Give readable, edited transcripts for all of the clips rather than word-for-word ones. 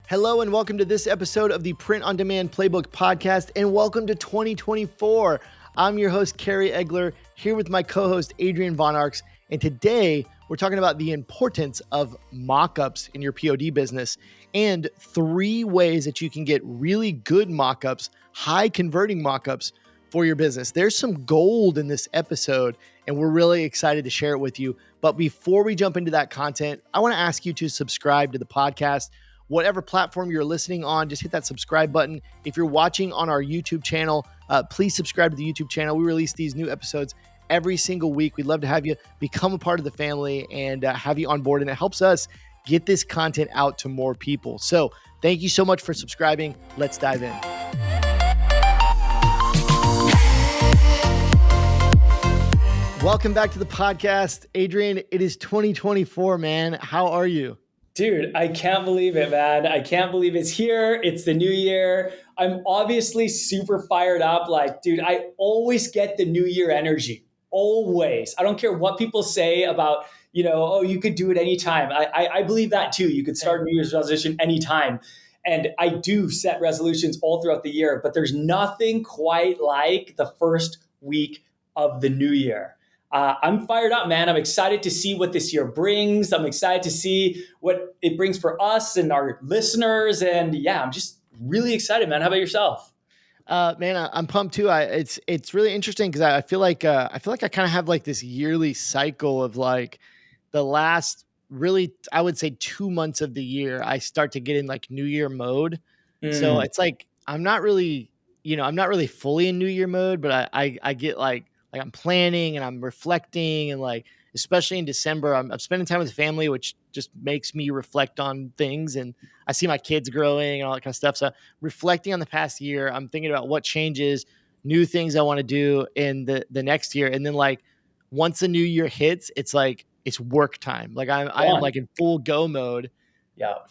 Hello and welcome to this episode of the Print on Demand Playbook podcast, and welcome to 2024. I'm your host, Kerry Egler, here with my co-host, Adrian Von Arx, and today we're talking about the importance of mockups in your POD business and 3 ways that you can get really good mockups, high converting mockups for your business. There's some gold in this episode, and we're really excited to share it with you. But before we jump into that content, I want to ask you to subscribe to the podcast. Whatever platform you're listening on, just hit that subscribe button. If you're watching on our YouTube channel, please subscribe to the YouTube channel. We release these new episodes every single week. We'd love to have you become a part of the family and have you on board. And it helps us get this content out to more people. So thank you so much for subscribing. Let's dive in. Welcome back to the podcast. Adrian, it is 2024, man. How are you? Dude, I can't believe it, man. I can't believe it's here. It's the new year. I'm obviously super fired up. Like, dude, I always get the new year energy. Always. I don't care what people say about, oh, you could do it anytime. I believe that too. You could start a New Year's resolution anytime. And I do set resolutions all throughout the year, but there's nothing quite like the first week of the new year. I'm fired up, man. I'm excited to see what this year brings. I'm excited to see what it brings for us and our listeners. And yeah, I'm just really excited, man. How about yourself? Man, I'm pumped too. It's really interesting because I feel like I kind of have like this yearly cycle of like the last really, I would say 2 months of the year, I start to get in like New Year mode. So it's like I'm not really fully in New Year mode, but I get like I'm planning and I'm reflecting, and like, especially in December, I'm spending time with the family, which just makes me reflect on things. And I see my kids growing and all that kind of stuff. So reflecting on the past year, I'm thinking about what changes, new things I want to do in the next year. And then like, once the new year hits, it's like, it's work time. Like I am like in full go mode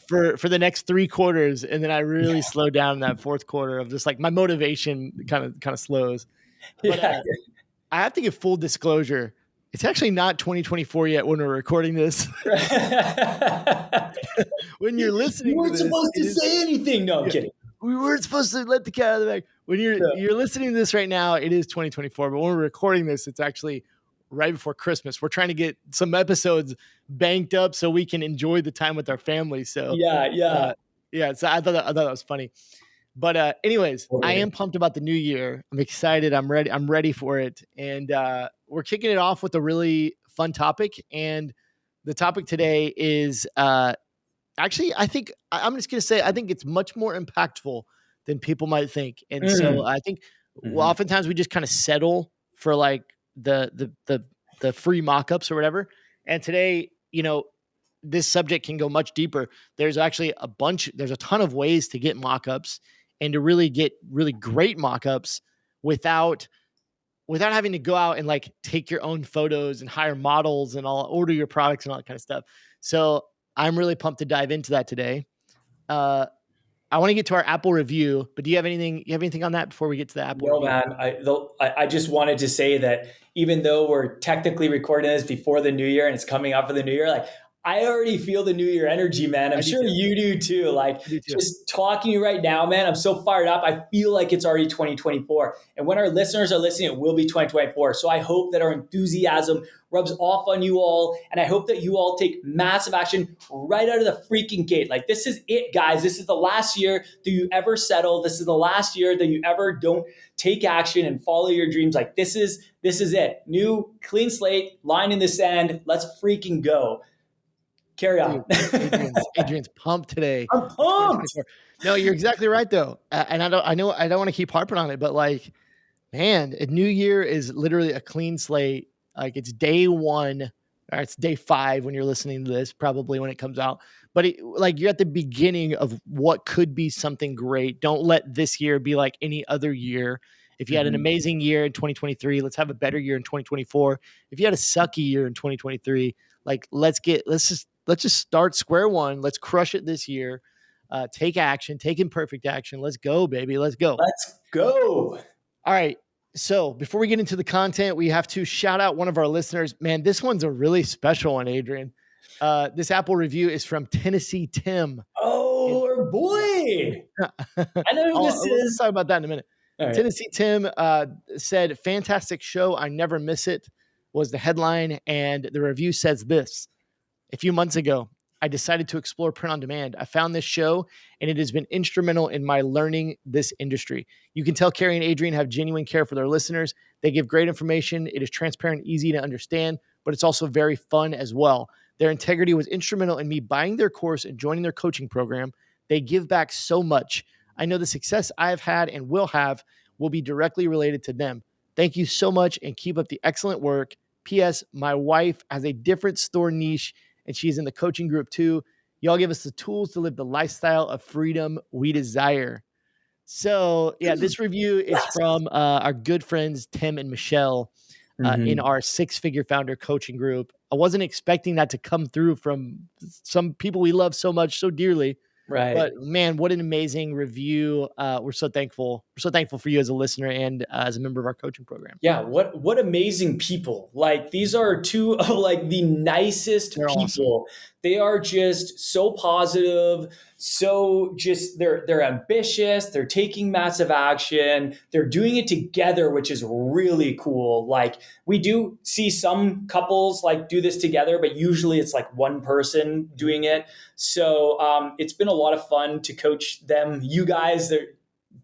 for the next 3 quarters. And then I really slow down in that 4th quarter of just like my motivation kind of slows. But, I have to give full disclosure. It's actually not 2024 yet when we're recording this. When you're listening to this. You weren't supposed to say anything. No, I'm kidding. We weren't supposed to let the cat out of the bag. When you're listening to this right now, it is 2024. But when we're recording this, it's actually right before Christmas. We're trying to get some episodes banked up so we can enjoy the time with our family. So So I thought that was funny. But anyways, I am pumped about the new year. I'm excited. I'm ready for it. And we're kicking it off with a really fun topic. And the topic today is actually, I think I'm just going to say, I think it's much more impactful than people might think. And so I think oftentimes we just kind of settle for like the free mockups or whatever. And today, this subject can go much deeper. There's actually there's a ton of ways to get mockups and to really get really great mockups without having to go out and like take your own photos and hire models and order your products and all that kind of stuff. So I'm really pumped to dive into that today. I want to get to our Apple review, but do you have anything on that before we get to the Apple review? Man, I just wanted to say that even though we're technically recording this before the new year and it's coming up for the new year, like I already feel the new year energy, man. I'm sure you do too. Like just talking to you right now, man, I'm so fired up. I feel like it's already 2024. And when our listeners are listening, it will be 2024. So I hope that our enthusiasm rubs off on you all. And I hope that you all take massive action right out of the freaking gate. Like this is it, guys. This is the last year that you ever settle. This is the last year that you ever don't take action and follow your dreams. Like this is it. New clean slate, line in the sand. Let's freaking go. Carry on. Dude, Adrian's pumped today. I'm pumped. No, you're exactly right though. And I don't want to keep harping on it, but like, man, a new year is literally a clean slate. Like it's day 1 or it's day 5 when you're listening to this, probably when it comes out. But like you're at the beginning of what could be something great. Don't let this year be like any other year. If you had an amazing year in 2023, let's have a better year in 2024. If you had a sucky year in 2023, like let's just start square one. Let's crush it this year. Take action, take imperfect action. Let's go, baby. Let's go. Let's go. All right. So before we get into the content, we have to shout out one of our listeners. Man, this one's a really special one, Adrian. This Apple review is from Tennessee Tim. Oh, your boy. I know who this Let's is. talk about that in a minute. All right. Tennessee Tim said, fantastic show. I never miss it was the headline. And the review says this. A few months ago, I decided to explore print on demand. I found this show and it has been instrumental in my learning this industry. You can tell Carrie and Adrian have genuine care for their listeners. They give great information. It is transparent, easy to understand, but it's also very fun as well. Their integrity was instrumental in me buying their course and joining their coaching program. They give back so much. I know the success I have had and will have will be directly related to them. Thank you so much and keep up the excellent work. P.S. My wife has a different store niche and she's in the coaching group too. Y'all give us the tools to live the lifestyle of freedom we desire. So, yeah, this review is from our good friends, Tim and Michelle, in our 6-figure founder coaching group. I wasn't expecting that to come through from some people we love so much, so dearly. Right. But man, what an amazing review. We're so thankful. We're so thankful for you as a listener and as a member of our coaching program. Yeah. What amazing people. Like these are two of like the nicest They're people. awesome. They are just so positive. So just they're ambitious. They're taking massive action. They're doing it together, which is really cool. Like we do see some couples like do this together, but usually it's like one person doing it. So it's been a lot of fun to coach them. You guys,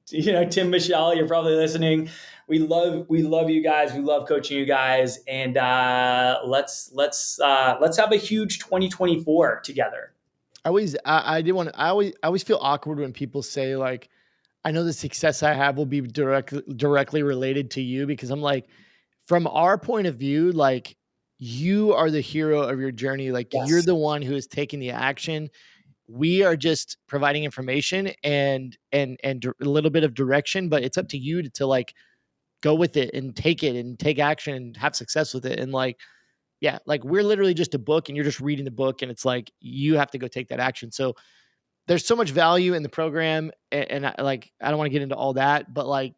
Tim, Michelle, you're probably listening. We love you guys. We love coaching you guys, and let's have a huge 2024 together. I always feel awkward when people say like, I know the success I have will be directly related to you, because I'm like, from our point of view, like you are the hero of your journey. Like you're the one who is taking the action. We are just providing information and a little bit of direction, but it's up to you to like go with it and take action and have success with it. And like, yeah, like we're literally just a book and you're just reading the book, and it's like, you have to go take that action. So there's so much value in the program. And I don't want to get into all that, but like,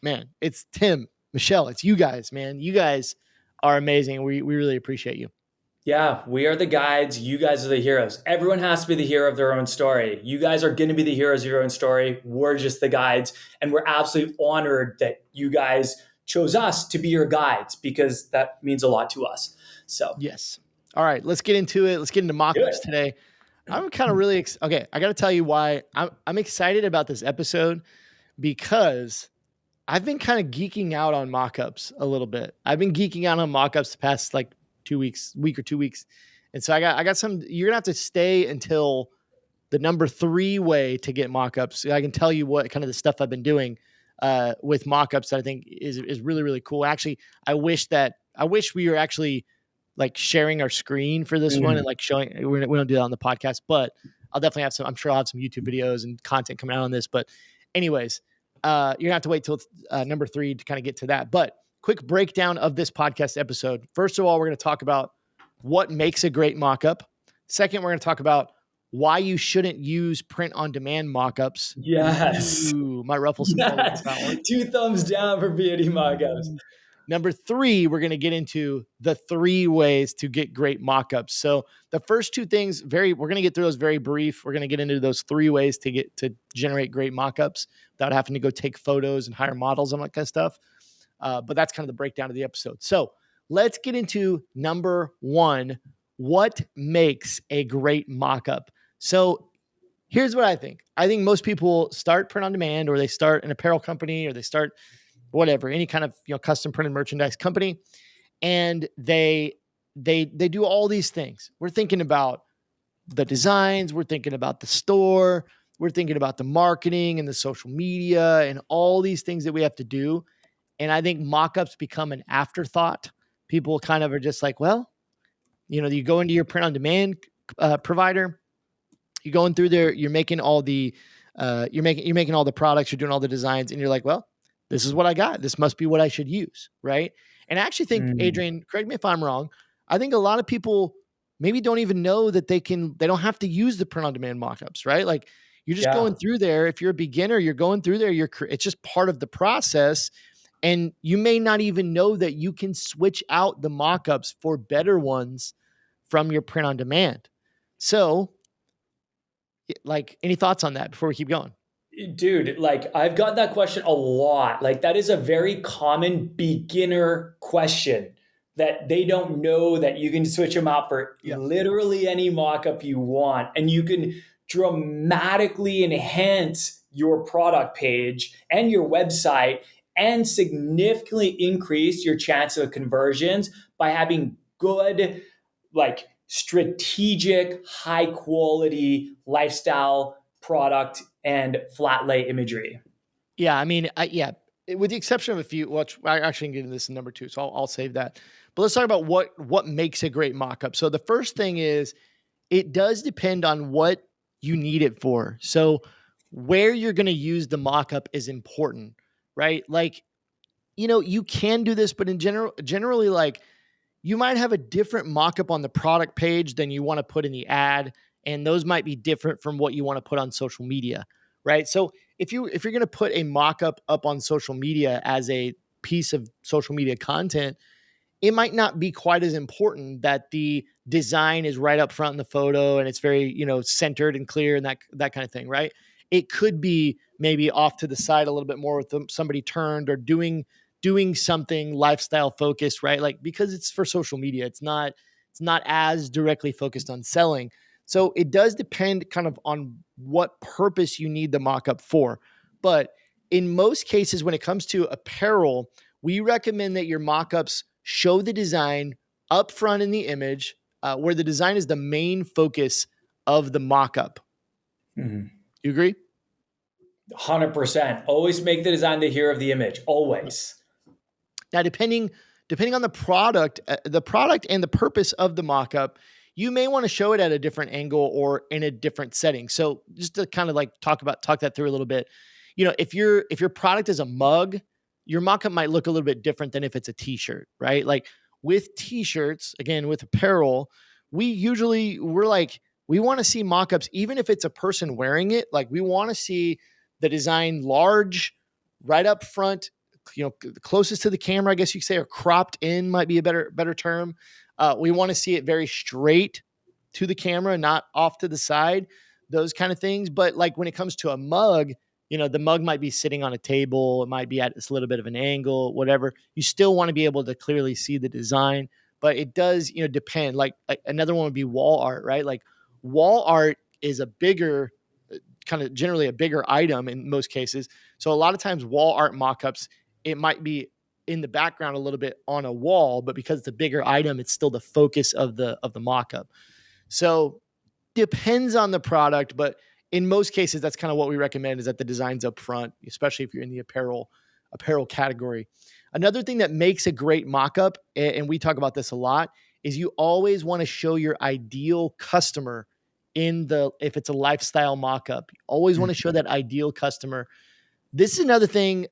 man, it's Tim, Michelle, it's you guys, man. You guys are amazing. We really appreciate you. Yeah, we are the guides. You guys are the heroes. Everyone has to be the hero of their own story. You guys are going to be the heroes of your own story. We're just the guides. And we're absolutely honored that you guys chose us to be your guides, because that means a lot to us. So, yes. All right, let's get into it. Let's get into Mockups today. I'm kind of really okay. I got to tell you why I'm excited about this episode, because I've been kind of geeking out on Mockups a little bit. I've been geeking out on Mockups the past like week or 2 weeks. And so I got some, you're gonna have to stay until the number 3 way to get Mockups. I can tell you what kind of the stuff I've been doing with Mockups that I think is really, really cool. Actually, I wish we were actually like sharing our screen for this one and like showing, we don't do that on the podcast, but I'll definitely have I'm sure I'll have some YouTube videos and content coming out on this. But anyways, you're gonna have to wait till number 3 to kind of get to that. But quick breakdown of this podcast episode. First of all, we're going to talk about what makes a great mockup. Second, we're going to talk about why you shouldn't use print on demand mockups. Yes. Ooh, might ruffle some feathers. 2 thumbs down for beauty mockups. Number 3, we're going to get into the 3 ways to get great mockups. So the first 2 things, we're going to get through those very brief. We're going to get into those 3 ways to generate great mockups without having to go take photos and hire models and all that kind of stuff. But that's kind of the breakdown of the episode. So let's get into number 1. What makes a great mockup? So here's what I think. I think most people start print on demand, or they start an apparel company, or they start whatever, any kind of custom printed merchandise company, and they do all these things. We're thinking about the designs, we're thinking about the store, we're thinking about the marketing and the social media and all these things that we have to do. And I think mockups become an afterthought. People kind of are just like, well, you go into your print on demand provider, you're going through there, you're making all the products, you're doing all the designs, and you're like, well, this is what I got. This must be what I should use, right? And I actually think, Adrian, correct me if I'm wrong, I think a lot of people maybe don't even know that they don't have to use the print on demand mockups, right? Like you're just going through there. If you're a beginner, you're going through there, it's just part of the process. And you may not even know that you can switch out the mockups for better ones from your print on demand. So Like, any thoughts on that before we keep going? Dude, like I've got that question a lot. Like that is a very common beginner question that they don't know that you can switch them out for Yeah. literally any mockup you want, and you can dramatically enhance your product page and your website and significantly increase your chance of conversions by having good, like strategic, high quality lifestyle product and flat lay imagery. Yeah, I mean, yeah, with the exception of a few, which I actually can get into this in number two, so I'll save that. But let's talk about what makes a great mockup. So the first thing is it does depend on what you need it for. So where you're going to use the mockup is important, right? Like, you can do this, but in generally, like, you might have a different mockup on the product page than you want to put in the ad, and those might be different from what you want to put on social media, right? So if you're going to put a mockup up on social media as a piece of social media content, it might not be quite as important that the design is right up front in the photo and it's very, centered and clear and that kind of thing, right? It could be maybe off to the side a little bit more with somebody turned or doing something lifestyle focused, right? Like, because it's for social media, it's not as directly focused on selling. So it does depend kind of on what purpose you need the mock-up for. But in most cases, when it comes to apparel, we recommend that your mock-ups show the design up front in the image, where the design is the main focus of the mock-up. Mm-hmm. You agree? 100%. Always make the design the hero of the image. Always. Now, depending on the product and the purpose of the mock-up, you may want to show it at a different angle or in a different setting. So just to kind of like talk that through a little bit, if your product is a mug, your mock-up might look a little bit different than if it's a t-shirt, right? Like with t-shirts, again, with apparel, we're like, we want to see mock-ups, even if it's a person wearing it. Like, we want to see the design large, right up front, closest to the camera, I guess you could say, or cropped in might be a better term. We want to see it very straight to the camera, not off to the side, those kind of things. But like when it comes to a mug, the mug might be sitting on a table. It might be at this little bit of an angle, whatever. You still want to be able to clearly see the design, but it does, depend. Like another one would be wall art, right? Like wall art is a bigger, kind of generally a bigger item in most cases. So a lot of times wall art mock-ups, it might be in the background a little bit on a wall, but because it's a bigger item, it's still the focus of the mock-up. So depends on the product, but in most cases, that's kind of what we recommend, is that the design's up front, especially if you're in the apparel category. Another thing that makes a great mock-up, and we talk about this a lot, is you always want to show your ideal customer if it's a lifestyle mock-up. You always want to show that ideal customer. This is another thing.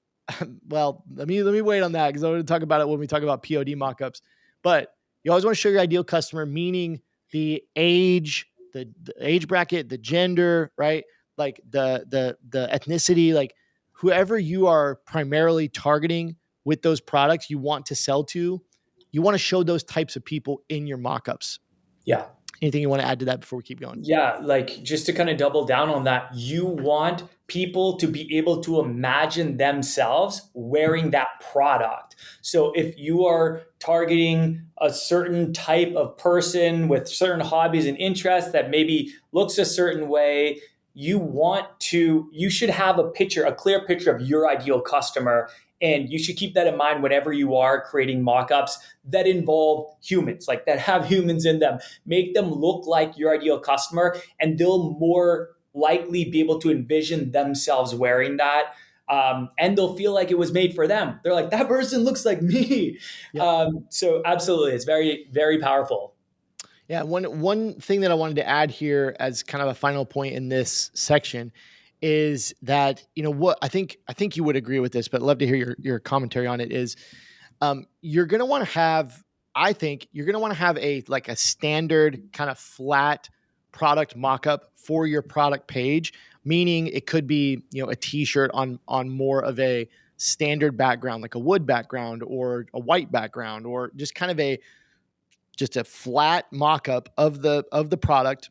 Well, let me wait on that, because I'm going to talk about it when we talk about POD mock-ups. But you always want to show your ideal customer, meaning the age, the age bracket, the gender, right? Like the ethnicity, like whoever you are primarily targeting with those products you want to sell to, you want to show those types of people in your mock-ups. Yeah. Anything you want to add to that before we keep going? Yeah, like just to kind of double down on that, you want people to be able to imagine themselves wearing that product. So if you are targeting a certain type of person with certain hobbies and interests that maybe looks a certain way, you should have a clear picture of your ideal customer. And you should keep that in mind whenever you are creating mock-ups that involve humans, like that have humans in them. Make them look like your ideal customer, and they'll more likely be able to envision themselves wearing that. And they'll feel like it was made for them. They're like, that person looks like me. Yep. So absolutely, it's very, very powerful. Yeah, one thing that I wanted to add here as kind of a final point in this section is that, what I think you would agree with this, but I'd love to hear your commentary on it, is you're going to want to have, I think you're going to want to have a standard kind of flat product mock-up for your product page, meaning it could be, a t-shirt on more of a standard background, like a wood background or a white background, or just kind of just a flat mock-up of the product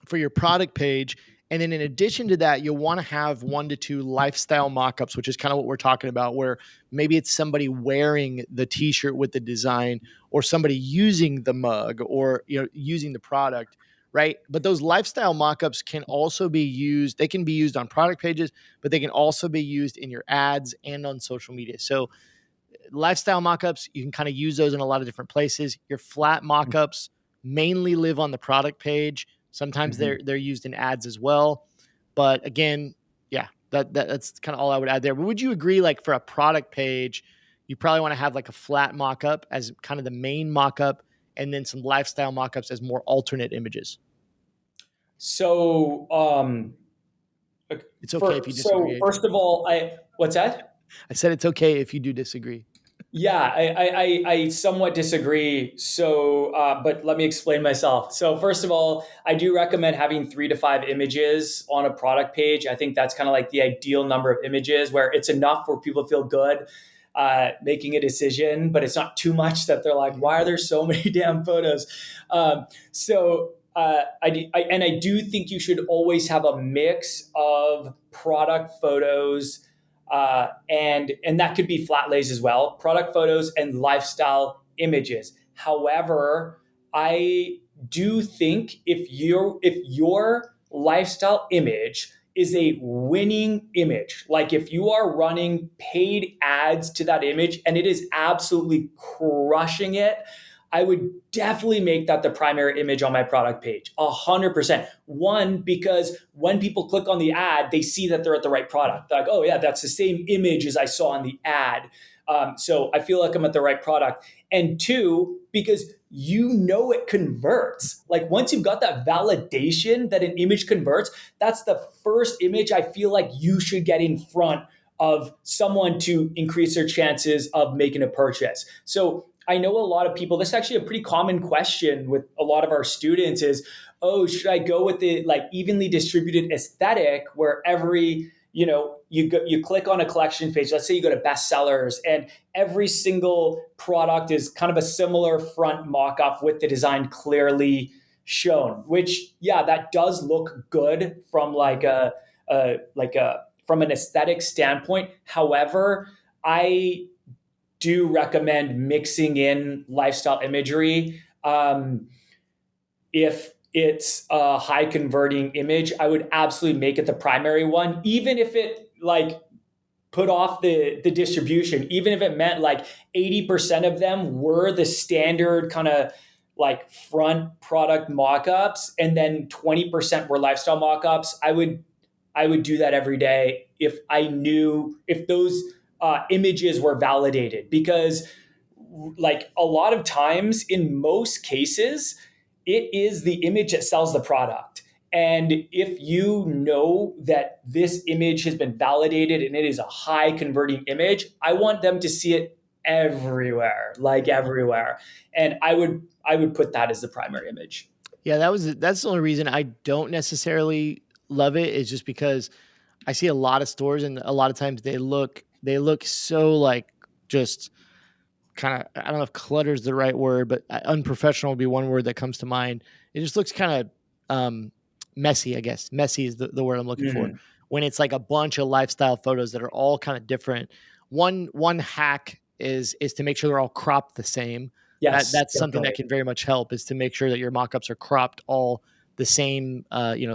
for your product page. And then in addition to that, you'll want to have 1 to 2 lifestyle mockups, which is kind of what we're talking about, where maybe it's somebody wearing the t-shirt with the design, or somebody using the mug, or using the product, right? But those lifestyle mockups can also be used. They can be used on product pages, but they can also be used in your ads and on social media. So lifestyle mockups, you can kind of use those in a lot of different places. Your flat mockups mainly live on the product page. Sometimes they're used in ads as well. But again, yeah, that's kind of all I would add there. But would you agree, like for a product page, you probably want to have like a flat mockup as kind of the main mockup, and then some lifestyle mockups as more alternate images? So, It's okay if you disagree, first Adrian. of all, what's that? I said it's okay if you do disagree. Yeah, I somewhat disagree. So, but let me explain myself. So, first of all, I do recommend having 3 to 5 images on a product page. I think that's kind of like the ideal number of images, where it's enough for people to feel good making a decision, but it's not too much that they're like, why are there so many damn photos? I do think you should always have a mix of product photos, and that could be flat lays as well, product photos and lifestyle images. However, I do think if your lifestyle image is a winning image, like if you are running paid ads to that image and it is absolutely crushing it, I would definitely make that the primary image on my product page. 100%. One, because when people click on the ad, they see that they're at the right product. They're like, oh, yeah, that's the same image as I saw on the ad. So I feel like I'm at the right product. And two, because it converts. Like once you've got that validation that an image converts, that's the first image I feel like you should get in front of someone to increase their chances of making a purchase. So I know a lot of people, this is actually a pretty common question with a lot of our students is, oh, should I go with the like evenly distributed aesthetic where you click on a collection page, let's say you go to bestsellers, and every single product is kind of a similar front mock-up with the design clearly shown, which, yeah, that does look good from from an aesthetic standpoint. However, I do recommend mixing in lifestyle imagery. If it's a high converting image, I would absolutely make it the primary one, even if it like put off the distribution, even if it meant like 80% of them were the standard kind of like front product mock-ups and then 20% were lifestyle mock-ups. I would do that every day if I knew if those images were validated, because like a lot of times in most cases it is the image that sells the product. And if you know that this image has been validated and it is a high converting image, I want them to see it everywhere, like everywhere. And I would put that as the primary image. Yeah, that's the only reason I don't necessarily love it, is just because I see a lot of stores, and a lot of times they look so like just kind of, I don't know if clutter is the right word, but unprofessional would be one word that comes to mind. It just looks kind of messy, I guess. Messy is the word I'm looking for. Mm. When it's like a bunch of lifestyle photos that are all kind of different. One hack is to make sure they're all cropped the same. Yes, That's something that definitely. can very much help, is to make sure that your mockups are cropped all the same,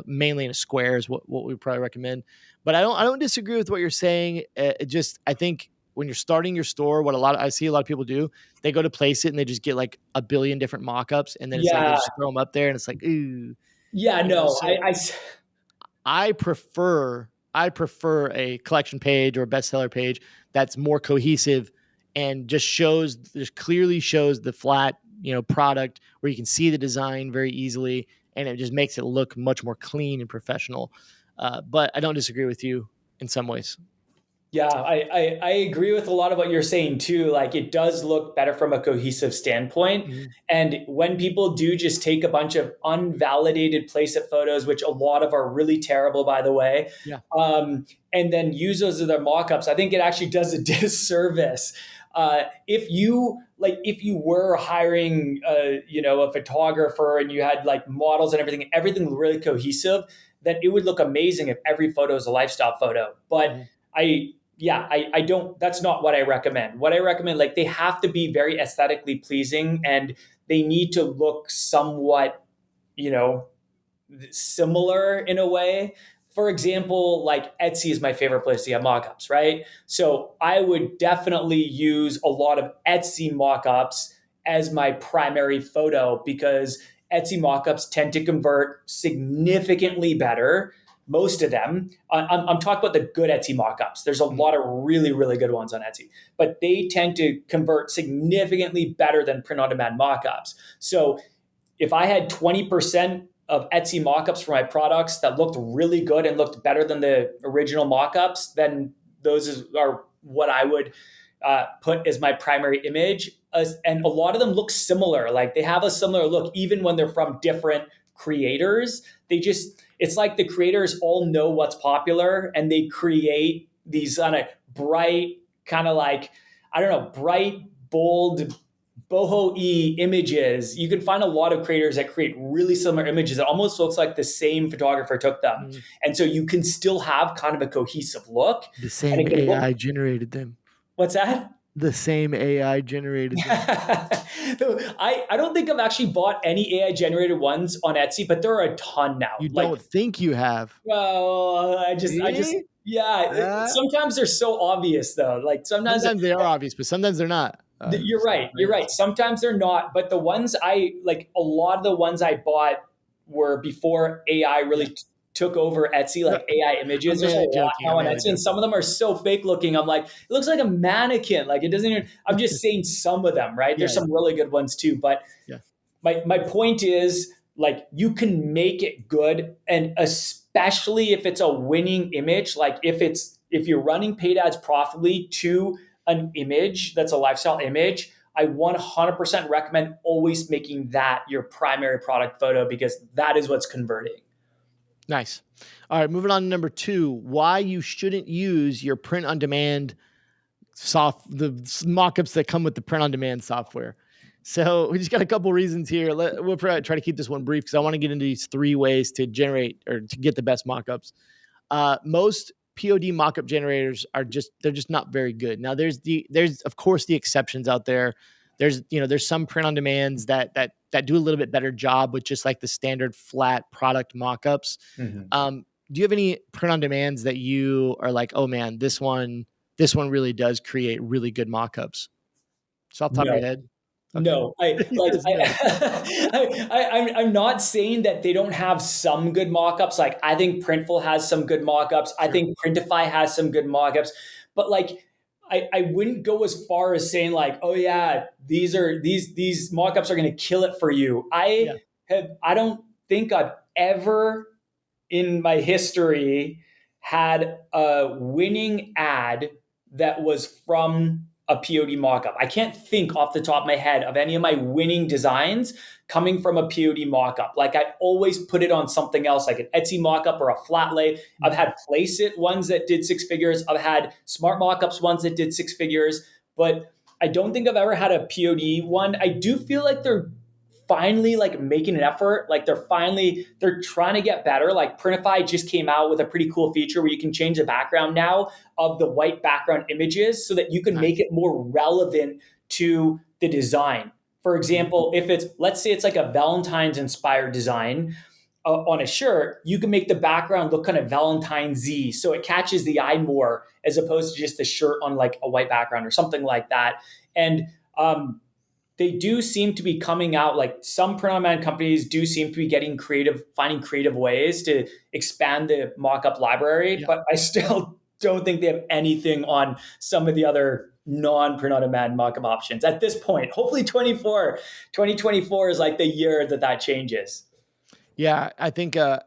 mainly in a square is what we probably recommend. But I don't disagree with what you're saying. I think when you're starting your store, I see a lot of people do, they go to place it and they just get like a billion different mockups, and then it's like they Yeah. just throw them up there, and it's like, ooh, Yeah, no, so I prefer a collection page or a bestseller page that's more cohesive and just clearly shows the flat, product, where you can see the design very easily, and it just makes it look much more clean and professional. But I don't disagree with you in some ways. Yeah, I agree with a lot of what you're saying too. Like it does look better from a cohesive standpoint. Mhm. And when people do just take a bunch of unvalidated placement photos, which a lot of are really terrible, by the way, Yeah. and then use those as their mock-ups, I think it actually does a disservice. If you were hiring a photographer and you had like models and everything really cohesive, then it would look amazing if every photo is a lifestyle photo. But I don't, that's not what I recommend. What I recommend, like, they have to be very aesthetically pleasing, and they need to look somewhat, similar in a way. For example, like Etsy is my favorite place to get mockups, right? So I would definitely use a lot of Etsy mockups as my primary photo, because Etsy mockups tend to convert significantly better. Most of them. I'm talking about the good Etsy mockups. There's a lot of really, really good ones on Etsy, but they tend to convert significantly better than print on demand mockups. So if I had 20% of Etsy mockups for my products that looked really good and looked better than the original mockups, then those are what I would put as my primary image. And a lot of them look similar. Like, they have a similar look, even when they're from different creators. It's like the creators all know what's popular, and they create these kind of bright, kind of like, I don't know, bright, bold, boho-y images. You can find a lot of creators that create really similar images. It almost looks like the same photographer took them. And so you can still have kind of a cohesive look. The same AI generated them. What's that? The same AI generated them. I don't think I've actually bought any AI generated ones on Etsy, but there are a ton now. You don't think you have? Well, sometimes they're so obvious though. Like, sometimes they are obvious, but sometimes they're not. You're right. Sometimes they're not, but the ones a lot of the ones I bought were before AI really took over Etsy, like AI images. There's a lot now on Etsy, and some of them are so fake looking. I'm like, it looks like a mannequin. Like, it doesn't even, I'm just saying some of them, right? There's some really good ones too. But my point is, like, you can make it good, and especially if it's a winning image, like if you're running paid ads profitably to an image that's a lifestyle image, I 100% recommend always making that your primary product photo, because that is what's converting. Nice. All right, moving on to number 2, why you shouldn't use your print on demand the mockups that come with the print on demand software. So we just got a couple reasons here. We'll try to keep this one brief, because I want to get into these 3 ways to generate or to get the best mockups. Most POD mockup generators they're just not very good. Now there's of course the exceptions out there. There's some print on demands that do a little bit better job with just like the standard flat product mockups. Do you have any print on demands that you are like, oh man, this one really does create really good mockups? Just off the top of your head? Okay. No, I'm not saying that they don't have some good mockups. Like, I think Printful has some good mockups. Sure. I think Printify has some good mockups, but like, I wouldn't go as far as saying like, oh yeah, these mockups are going to kill it for you. I don't think I've ever in my history had a winning ad that was from a POD mockup. I can't think off the top of my head of any of my winning designs coming from a POD mockup. Like, I always put it on something else, like an Etsy mockup or a flat lay. I've had Place It ones that did 6 figures. I've had Smart Mockups ones that did 6 figures, but I don't think I've ever had a POD one. I do feel like they're finally like making an effort. Like, they're trying to get better. Like, Printify just came out with a pretty cool feature where you can change the background now of the white background images so that you can make it more relevant to the design. For example, let's say it's like a Valentine's inspired design on a shirt, you can make the background look kind of Valentine's-y, so it catches the eye more as opposed to just a shirt on like a white background or something like that. And they do seem to be coming out, like some print-on-demand companies do seem to be finding creative ways to expand the mock-up library, but I still don't think they have anything on some of the other non-print-on-demand mock-up options at this point. Hopefully 2024 is like the year that changes. Yeah, I think the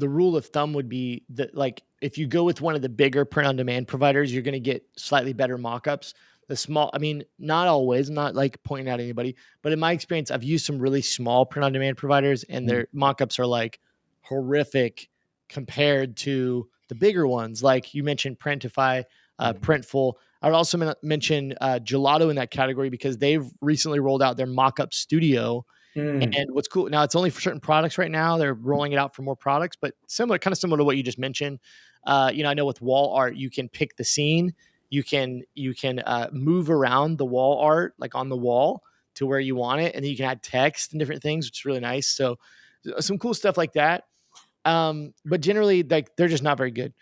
rule of thumb would be that, like, if you go with one of the bigger print-on-demand providers, you're going to get slightly better mock-ups. The small, I mean, not always, I'm not like pointing out anybody, but in my experience, I've used some really small print-on-demand providers, and their mock-ups are like horrific compared to the bigger ones. Like you mentioned, Printify, Printful. I would also mention Gelato in that category, because they've recently rolled out their mock-up studio. Mm. And what's cool now, it's only for certain products right now. They're rolling it out for more products, but kind of similar to what you just mentioned. I know with wall art, you can pick the scene. You can move around the wall art, like on the wall, to where you want it, and then you can add text and different things, which is really nice. So some cool stuff like that. But generally, like, they're just not very good.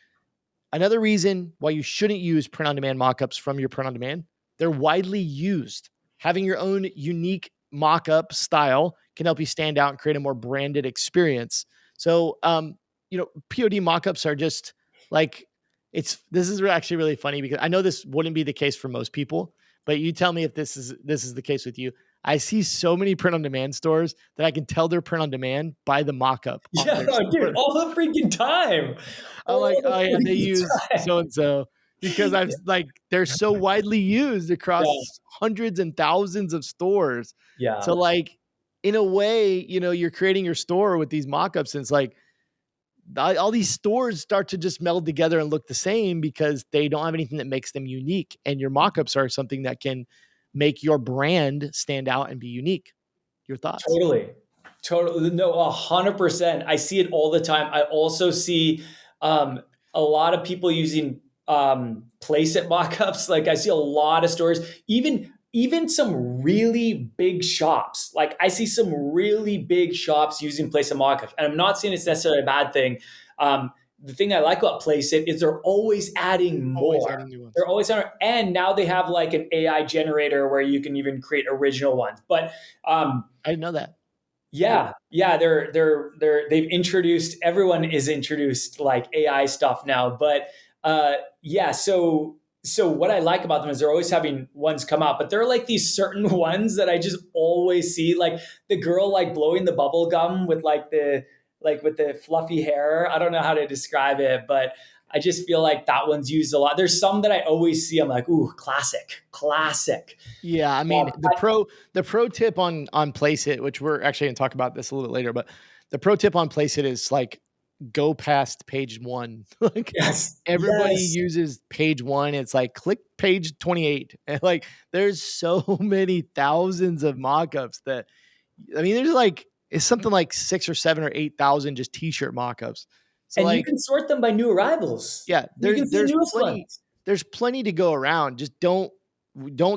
Another reason why you shouldn't use print on demand mockups from your print on demand, they're widely used. Having your own unique mockup style can help you stand out and create a more branded experience. So, POD mockups are just like, this is actually really funny because I know this wouldn't be the case for most people, but you tell me if this is the case with you. I see so many print on demand stores that I can tell they're print on demand by the mockup on Yeah, their dude, store. all the freaking time. I'm like, All oh the yeah, they freaking use time. so and so because I've like they're so widely used Yeah. across hundreds and thousands of stores. Yeah. So like in a way, you're creating your store with these mock-ups, and it's like all these stores start to just meld together and look the same because they don't have anything that makes them unique. And your mock-ups are something that can make your brand stand out and be unique. Your thoughts? Totally. Totally. No, 100%. I see it all the time. I also see um, a lot of people using place it mockups. Like I see a lot of stores, even some really big shops. Like I see some really big shops using place it mockups. And I'm not saying it's necessarily a bad thing. The thing I like about place it is they're always adding Always more. adding new ones. They're always on, and now they have like an AI generator where you can even create original ones. But I didn't know that. Cool. yeah, they've introduced, everyone is introduced like AI stuff now, but yeah, so what I like about them is they're always having ones come out, but there are like these certain ones that I just always see, like the girl like blowing the bubble gum with with the fluffy hair. I don't know how to describe it, but I just feel like that one's used a lot. There's some that I always see. I'm like, ooh, classic, classic. Yeah, I mean, the pro tip on Place It, which we're actually going to talk about this a little bit later, but the pro tip on Place It is like go past page 1. Like Yes, everybody yes. uses page 1. It's like click page 28. And like there's so many thousands of mock-ups that I mean, there's like it's something like 6 or 7 or 8,000 just t-shirt mock-ups. So And you like can sort them by new arrivals. yeah, You there's can see there's newest plenty ones. there's plenty to go around. Just don't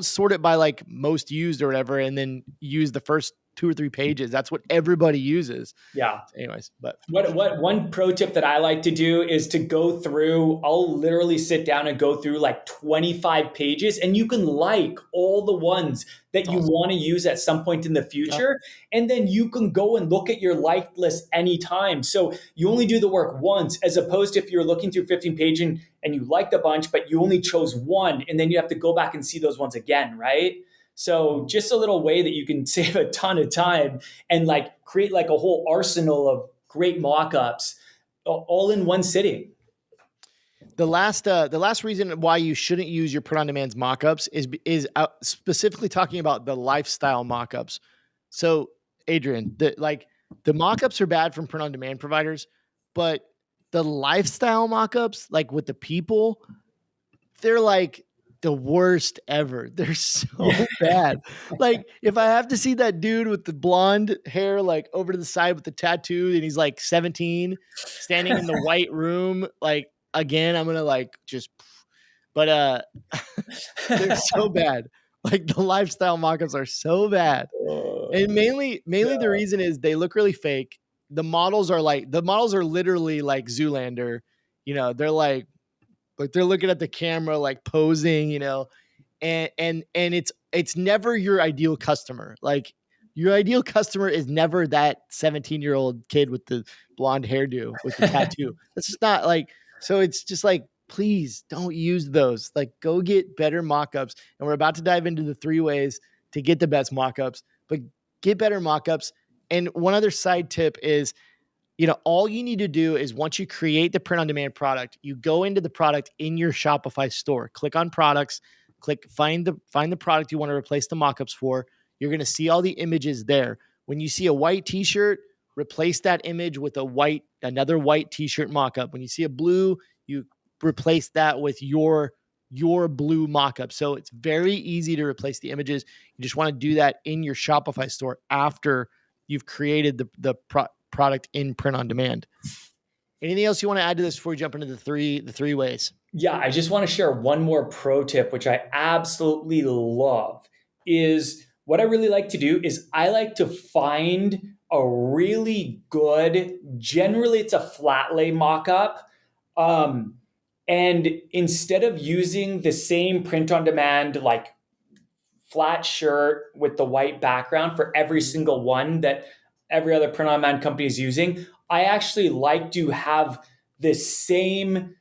sort it by like most used or whatever, and then use the first 2 or 3 pages. That's what everybody uses. Yeah. Anyways, but What one pro tip that I like to do is to go through, I'll literally sit down and go through like 25 pages, and you can like all the ones it's that you awesome. want to use at some point in the Yep. future. And then you can go and look at your liked list anytime. So you only do the work once, as opposed to if you're looking through 15 pages and you liked a bunch, but you only chose one, and then you have to go back and see those ones again, right? So just a little way that you can save a ton of time and like create like a whole arsenal of great mock-ups all in one sitting. The last reason why you shouldn't use your print on demand's mockups is specifically talking about the lifestyle mockups. So, Adrian, the mockups are bad from print on demand providers, but the lifestyle mockups, like with the people, they're like the worst ever. They're Yeah. so bad. Like if I have to see that dude with the blonde hair like over to the side with the tattoo and he's like 17 standing in the white room like again, I'm going to like just but they're so bad. Like the lifestyle mock-ups are so bad. And mainly the Yeah. reason is they look really fake. The models are literally like Zoolander. They're like they're looking at the camera, like posing, and it's never your ideal customer. Like your ideal customer is never that 17-year-old kid with the blonde hairdo with the tattoo. That's just not like so it's just like please don't use those. Like go get better mock-ups. And we're about to dive into the 3 ways to get the best mock-ups, but get better mock-ups. And one other side tip is all you need to do is once you create the print on demand product, you go into the product in your Shopify store, click on products, find the product you want to replace the mockups for. You're going to see all the images there. When you see a white t-shirt, replace that image with another white t-shirt mockup. When you see a blue, you replace that with your blue mockup. So it's very easy to replace the images. You just want to do that in your Shopify store after you've created the product in print on demand. Anything else you want to add to this before we jump into the three ways? Yeah, I just want to share one more pro tip, which I absolutely love, is what I really like to do is I like to find a really good, generally it's a flat lay mock-up. And instead of using the same print on demand, like flat shirt with the white background for every single one that every other print on demand company is using, I actually like to have the same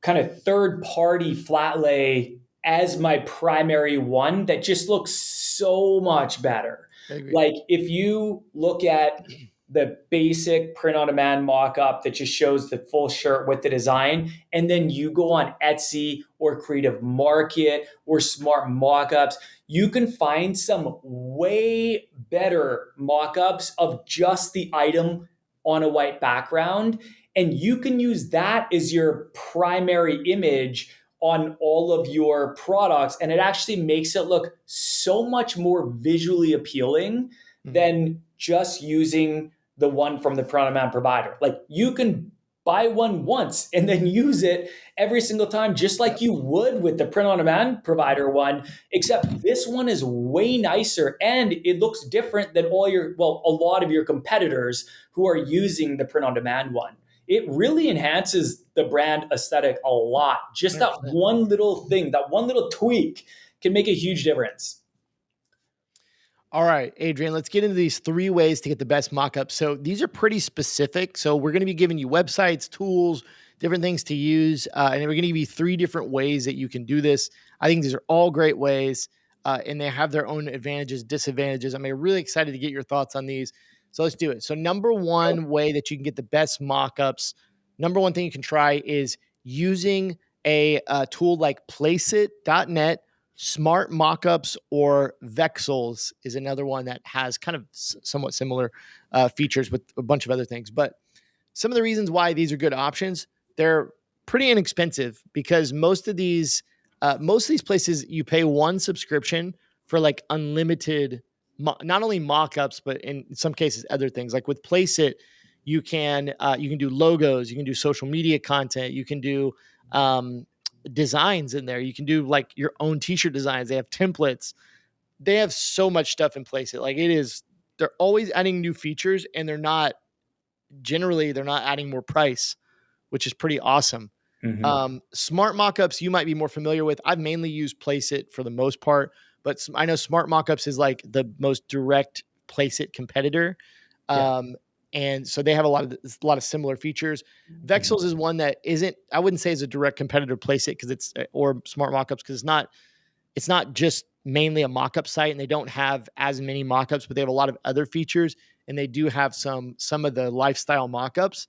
kind of third party flat lay as my primary one that just looks so much better. Like if you look at the basic print on demand mock-up that just shows the full shirt with the design, and then you go on Etsy or Creative Market or Smart Mockups, you can find some way better mock-ups of just the item on a white background. And you can use that as your primary image on all of your products. And it actually makes it look so much more visually appealing than just using the one from the print on demand provider. Like you can buy one once and then use it every single time, just like you would with the print on demand provider one, except this one is way nicer and it looks different than a lot of your competitors who are using the print on demand one. It really enhances the brand aesthetic a lot. Just that one little thing, that one little tweak can make a huge difference. All right, Adrian, let's get into these 3 ways to get the best mockups. So these are pretty specific. So we're going to be giving you websites, tools, different things to use. And we're going to give you 3 different ways that you can do this. I think these are all great ways, and they have their own advantages, disadvantages. I'm really excited to get your thoughts on these. So let's do it. So number one way that you can get the best mockups, number one thing you can try is using a tool like placeit.net. Smart Mockups or Vexels is another one that has kind of somewhat similar features with a bunch of other things. But some of the reasons why these are good options, they're pretty inexpensive because most of these places you pay one subscription for like unlimited, not only mockups, but in some cases other things. Like with Placeit, you can do logos, you can do social media content, you can do designs in there. You can do like your own t-shirt designs. They have templates. They have so much stuff in place. They're always adding new features and they're not adding more price, which is pretty awesome. Smart Mockups you might be more familiar with. I've mainly used Placeit for the most part, but I know Smart Mockups is like the most direct Placeit competitor. And so they have a lot of similar features. Vexels is one that I wouldn't say is a direct competitor to Placeit or Smart Mockups because it's not just mainly a mockup site and they don't have as many mockups, but they have a lot of other features and they do have some of the lifestyle mockups.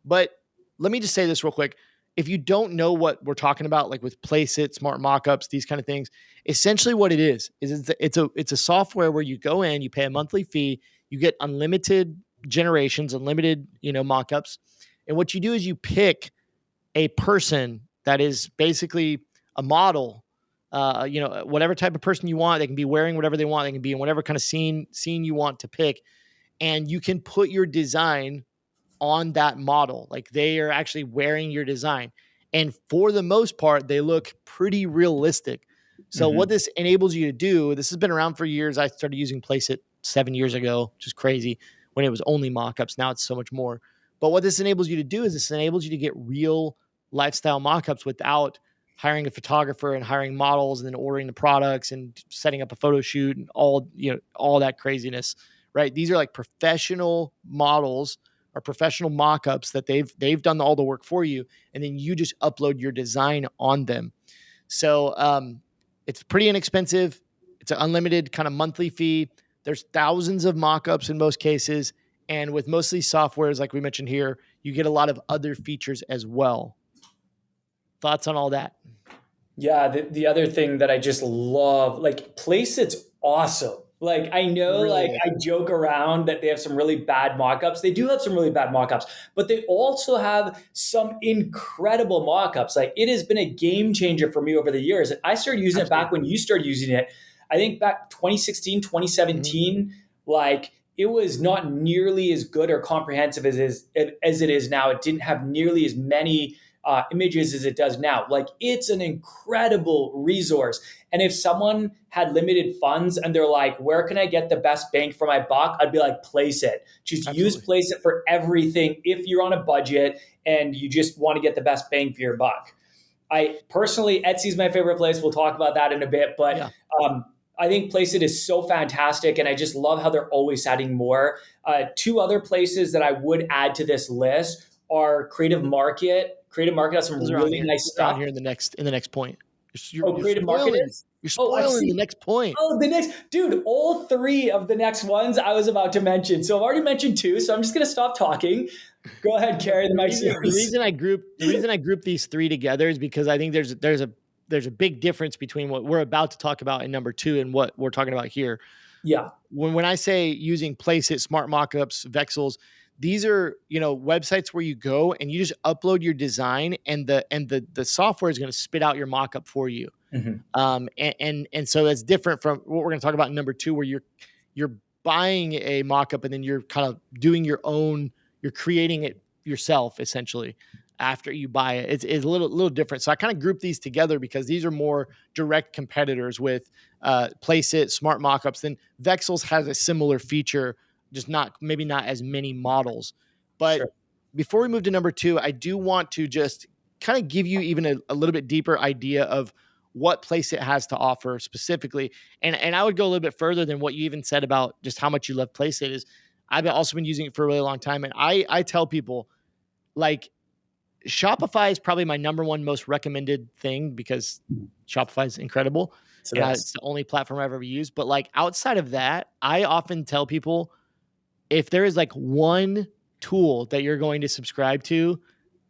But let me just say this real quick. If you don't know what we're talking about, like with Placeit, Smart Mockups, these kind of things, essentially what it is it's a software where you go in, you pay a monthly fee, you get unlimited generations, unlimited, mockups. And what you do is you pick a person that is basically a model, whatever type of person you want. They can be wearing whatever they want. They can be in whatever kind of scene you want to pick. And you can put your design on that model. Like they are actually wearing your design. And for the most part, they look pretty realistic. So what this enables you to do, this has been around for years. I started using Placeit 7 years ago, which is crazy when it was only mockups. Now it's so much more. But what this enables you to do is this enables you to get real lifestyle mockups without hiring a photographer and hiring models and then ordering the products and setting up a photo shoot and all that craziness, right? These are like professional models or professional mockups that they've done all the work for you, and then you just upload your design on them. So it's pretty inexpensive. It's an unlimited kind of monthly fee. There's thousands of mockups in most cases, and with most of these softwares, like we mentioned here, you get a lot of other features as well. Thoughts on all that? Yeah, the other thing that I just love, like Placeit's awesome. Like I know, really? Like I joke around that they have some really bad mockups. They do have some really bad mockups, but they also have some incredible mockups. Like it has been a game changer for me over the years. I started using it back when you started using it. I think back 2016, 2017, like it was not nearly as good or comprehensive as it is now. It didn't have nearly as many images as it does now. Like, it's an incredible resource. And if someone had limited funds and they're like, where can I get the best bang for my buck? I'd be like, Place It. Just use Absolutely. Place It for everything if you're on a budget and you just want to get the best bang for your buck. I personally, Etsy's my favorite place. We'll talk about that in a bit, but Yeah. I think Place It is so fantastic, and I just love how they're always adding more. Two other places that I would add to this list are Creative Market. Creative Market has some Those are on really here. nice Those are on stuff. here in the next point. Oh, You're Creative Market spoiling. is? You're Oh, I spoiling the see. next point. Oh, the next, dude, all three of the next ones I was about to mention. So I've already mentioned two, so I'm just going to stop talking. Go ahead, carry the mic The reason I group these three together is because I think there's a big difference between what we're about to talk about in number 2 and what we're talking about here. Yeah. When I say using Placeit, Smart Mockups, Vexels, these are, websites where you go and you just upload your design and the software is going to spit out your mockup for you. Mm-hmm. And so that's different from what we're going to talk about in number 2, where you're buying a mockup and then you're kind of doing you're creating it yourself essentially after you buy it. It's a little different. So I kind of group these together because these are more direct competitors with Placeit, Smart Mockups. Then Vexels has a similar feature, just maybe not as many models. But Sure. before we move to number 2, I do want to just kind of give you even a little bit deeper idea of what Placeit has to offer specifically. And I would go a little bit further than what you even said about just how much you love Placeit. Is I've also been using it for a really long time. And I tell people, like, Shopify is probably my number one most recommended thing because Shopify is incredible. It's the only platform I've ever used. But like outside of that, I often tell people, if there is like one tool that you're going to subscribe to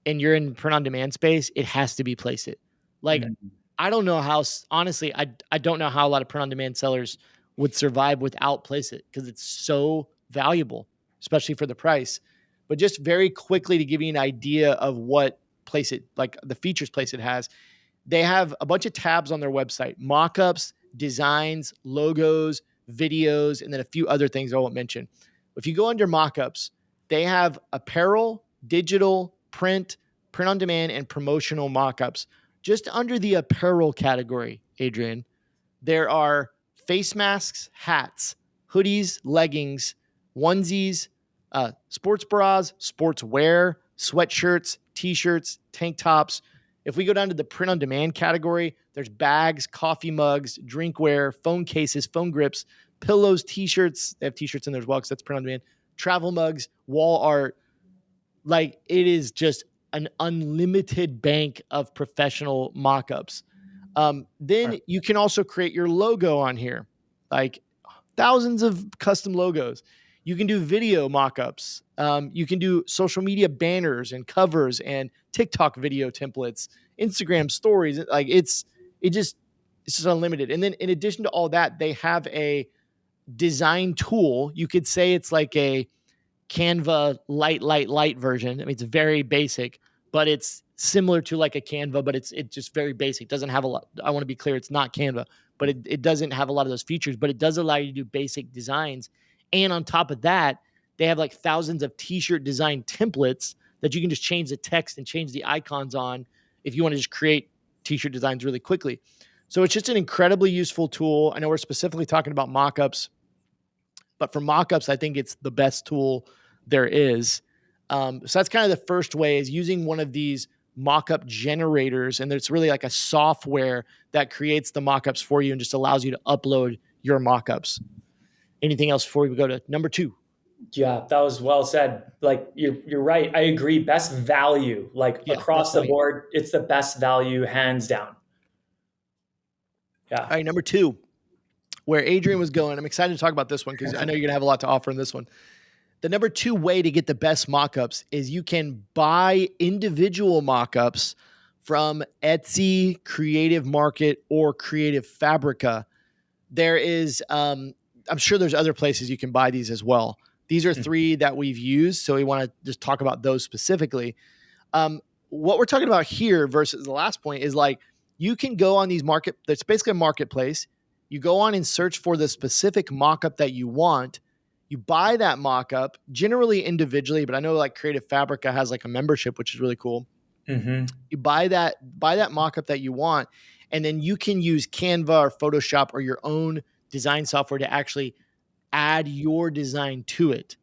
and you're in print on demand space, it has to be Placeit. Like, Mhm. I don't know how, honestly, I don't know how a lot of print on demand sellers would survive without Placeit because it's so valuable, especially for the price. But just very quickly to give you an idea of what Placeit, like the features Placeit has, they have a bunch of tabs on their website: mockups, designs, logos, videos, and then a few other things I won't mention. If you go under mockups, they have apparel, digital, print on demand, and promotional mockups. Just under the apparel category, Adrian, there are face masks, hats, hoodies, leggings, onesies, sports bras, sports wear, sweatshirts, t-shirts, tank tops. If we go down to the print on demand category, there's bags, coffee mugs, drinkware, phone cases, phone grips, pillows, t-shirts. They have t-shirts in there as well because that's print on demand. Travel mugs, wall art. Like, it is just an unlimited bank of professional mock-ups. Then you can also create your logo on here, like thousands of custom logos. You can do video mock-ups. You can do social media banners and covers and TikTok video templates, Instagram stories. Like, it's just unlimited. And then in addition to all that, they have a design tool. You could say it's like a Canva light version. I mean, it's very basic, but it's similar to like a Canva, but it's just very basic. Doesn't have a lot. I want to be clear, it's not Canva, but it doesn't have a lot of those features, but it does allow you to do basic designs. And on top of that, they have like thousands of t-shirt design templates that you can just change the text and change the icons on if you want to just create t-shirt designs really quickly. So it's just an incredibly useful tool. I know we're specifically talking about mockups, but for mockups, I think it's the best tool there is. So that's kind of the first way, is using one of these mockup generators. And it's really like a software that creates the mockups for you and just allows you to upload your mockups. Anything else before we go to number 2? Yeah, that was well said. Like, you're right. I agree. Best value, like Yeah, across best the value. board, it's the best value hands down. Yeah. All right, number 2, where Adrian was going. I'm excited to talk about this one because I know you're going to have a lot to offer in this one. The number 2 way to get the best mockups is you can buy individual mockups from Etsy, Creative Market, or Creative Fabrica. There is, I'm sure there's other places you can buy these as well. These are 3 that we've used, so we want to just talk about those specifically. What we're talking about here versus the last point is, like, you can go on these that's basically a marketplace. You go on and search for the specific mockup that you want. You buy that mock-up, generally individually, but I know like Creative Fabrica has like a membership, which is really cool. Mm-hmm. You buy that mock-up that you want, and then you can use Canva or Photoshop or your own design software to actually add your design to it.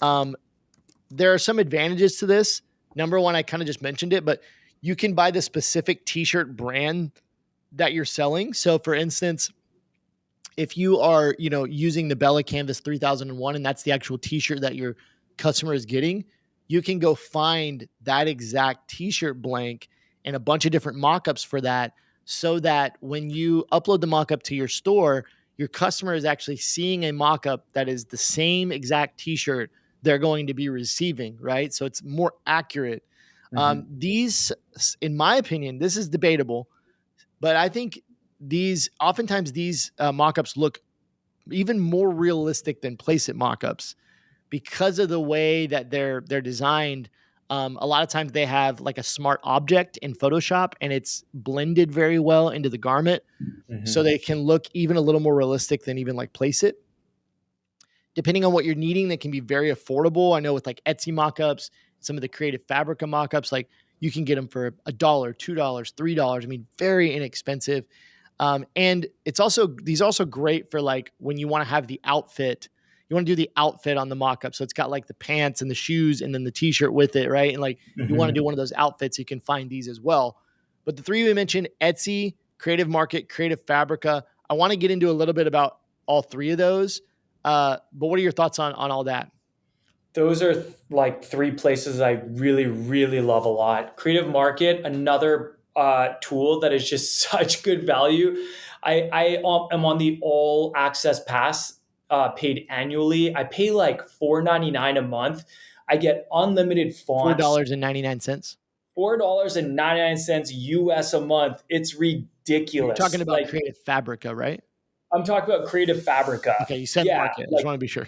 There are some advantages to this. Number one, I kind of just mentioned it, but you can buy the specific t-shirt brand that you're selling. So for instance, if you are, using the Bella Canvas 3001 and that's the actual t-shirt that your customer is getting, you can go find that exact t-shirt blank and a bunch of different mock-ups for that, so that when you upload the mock-up to your store, your customer is actually seeing a mock-up that is the same exact t-shirt they're going to be receiving, right? So it's more accurate. Mm-hmm. These, in my opinion, this is debatable, but I think oftentimes these mock-ups look even more realistic than place it mock-ups because of the way that they're designed. A lot of times they have like a smart object in Photoshop and it's blended very well into the garment, so Mm-hmm. they can look even a little more realistic than even like place it. Depending on what you're needing, they can be very affordable. I know with like Etsy mockups, some of the Creative Fabrica mockups, like you can get them for $1, $2, $3. I mean, very inexpensive. And these are also great for like when you want to have the outfit. You want to do the outfit on the mockup, so it's got like the pants and the shoes and then the t-shirt with it, right? And like you want to Mm-hmm. do one of those outfits, you can find these as well. But the three we mentioned: Etsy, Creative Market, Creative Fabrica. I want to get into a little bit about all three of those. But what are your thoughts on all that? Those are like three places I really, really love a lot. Creative Market, another tool that is just such good value. I am on the all access pass, paid annually. I pay like $4.99 a month. I get unlimited fonts. $4.99. $4.99 US a month. It's You're talking ridiculous. about Like, Creative Fabrica, right? I'm talking about Creative Fabrica. Okay, you said Yeah. market. I just Like, want to be sure.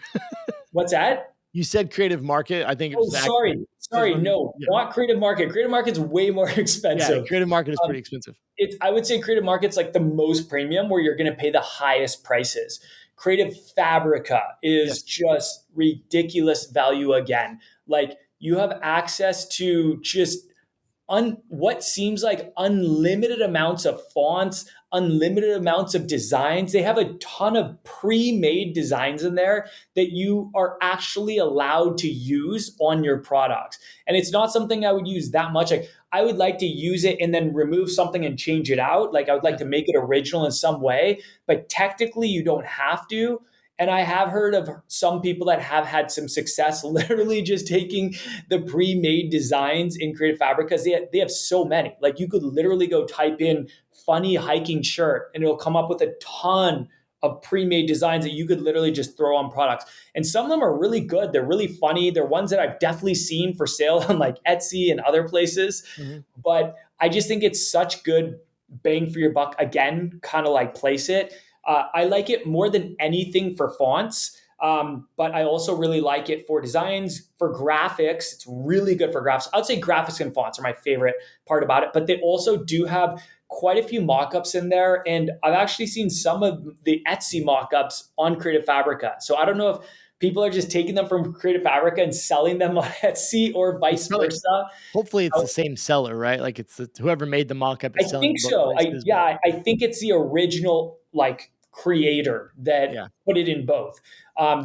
what's that? You said Creative Market. I think it Oh, was accurate. sorry. I just Sorry. want to be, No, yeah. not Creative Market. Creative Market's way more Yeah, expensive. Creative Market is Um, pretty expensive. I would say Creative Market's like the most premium where you're going to pay the highest prices. Creative Fabrica is Yes. just ridiculous value again. Like, you have access to just what seems like unlimited amounts of fonts, unlimited amounts of designs. They have a ton of pre-made designs in there that you are actually allowed to use on your products. And it's not something I would use that much. Like, I would like to use it and then remove something and change it out. Like, I would like Yeah. to make it original in some way, but technically you don't have to. And I have heard of some people that have had some success literally just taking the pre-made designs in Creative Fabric, because they have so many. Like, you could literally go type in funny hiking shirt and it'll come up with a ton of pre-made designs that you could literally just throw on products. And some of them are really good. They're really funny. They're ones that I've definitely seen for sale on like Etsy and other places. Mm-hmm. But I just think it's such good bang for your buck. Again, kind of like place it. I like it more than anything for fonts. But I also really like it for designs, for graphics. It's really good for graphics. I would say graphics and fonts are my favorite part about it, but they also do have quite a few mockups in there. And I've actually seen some of the Etsy mockups on Creative Fabrica. So I don't know if people are just taking them from Creative Fabrica and selling them on Etsy or It's vice probably, versa. hopefully it's the same seller, right? Like it's whoever made the mock-up I is selling think in both so. places. But I think it's the original like creator that yeah, put it in both,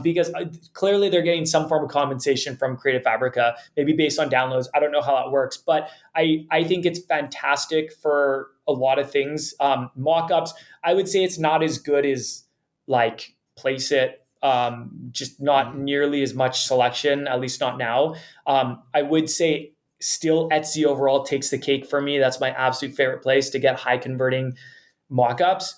because clearly they're getting some form of compensation from Creative Fabrica, maybe based on downloads. I don't know how that works, but I think it's fantastic for a lot of things. Mockups, I would say it's not as good as like Place It. Just not mm-hmm. nearly as much selection, at least not now. I would say still Etsy overall takes the cake for me. That's my absolute favorite place to get high converting mockups.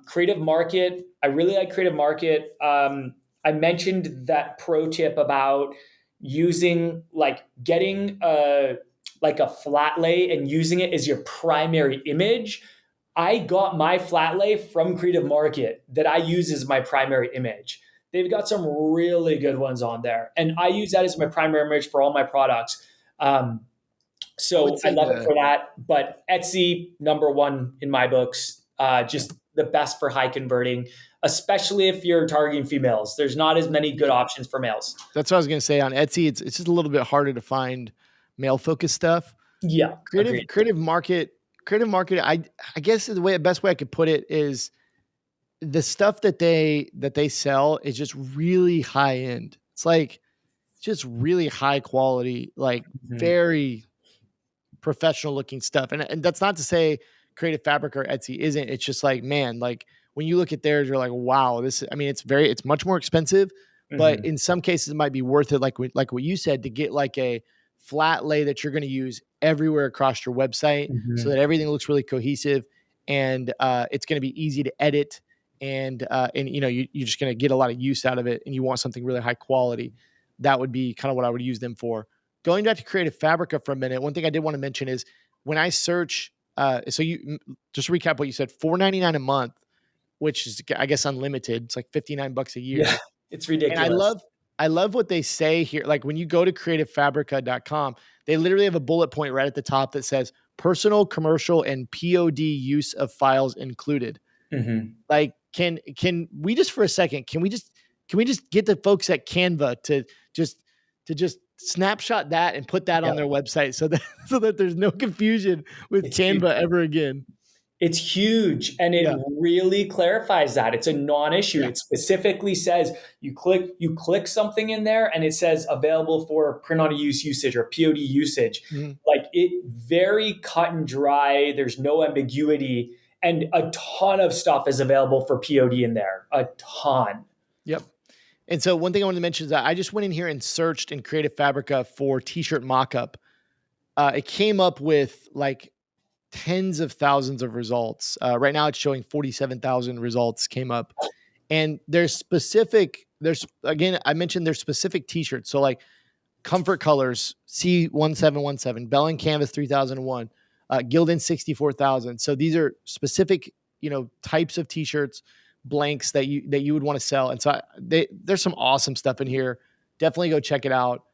Creative Market, I really like Creative Market. I mentioned that pro tip about using like getting like a flat lay and using it as your primary image. I got my flat lay from Creative Market that I use as my primary image. They've got some really good ones on there, and I use that as my primary image for all my products. Um, I would so I say love it for that. But Etsy, number one in my books. Just the best for high converting, especially if you're targeting females. There's not as many good options for males. That's what I was going to say. On Etsy, it's just a little bit harder to find male focused stuff. Yeah. Agreed. Creative market. I guess the best way I could put it is the stuff that they sell is just really high end. It's like just really high quality, like very professional looking stuff. And that's not to say Creative Fabric or Etsy isn't. It's just like, man, like when you look at theirs, you're like, wow, it's much more expensive, but in some cases it might be worth it. Like what you said, to get like a flat lay that you're going to use everywhere across your website so that everything looks really cohesive, and it's going to be easy to edit. And you're just going to get a lot of use out of it, and you want something really high quality. That would be kind of what I would use them for. Going back to Creative Fabrica for a minute, one thing I did want to mention is when I search, so you just recap what you said, $4.99 a month, which is, I guess, unlimited. It's like $59 a year. Yeah, it's ridiculous. And I love what they say here. Like when you go to creativefabrica.com, they literally have a bullet point right at the top that says personal, commercial, and POD use of files included. Like, can we just for a second, can we just get the folks at Canva to just snapshot that and put that on their website so that there's no confusion with Canva ever again? It's huge, and it really clarifies that it's a non-issue. It specifically says you click something in there and it says available for print on use usage or POD usage. Like, it very cut and dry. There's no ambiguity, and a ton of stuff is available for POD in there. A ton. Yep. And so one thing I wanted to mention is that I just went in here and searched in Creative Fabrica for t-shirt mockup. It came up with like tens of thousands of results. Right now it's showing 47,000 results came up. And I mentioned there's specific t-shirts. So like Comfort Colors C1717, Bell and Canvas 3001, Gildan 64,000. So these are specific, types of t-shirts, blanks that you would want to sell. And so there's some awesome stuff in here. Definitely go check it out.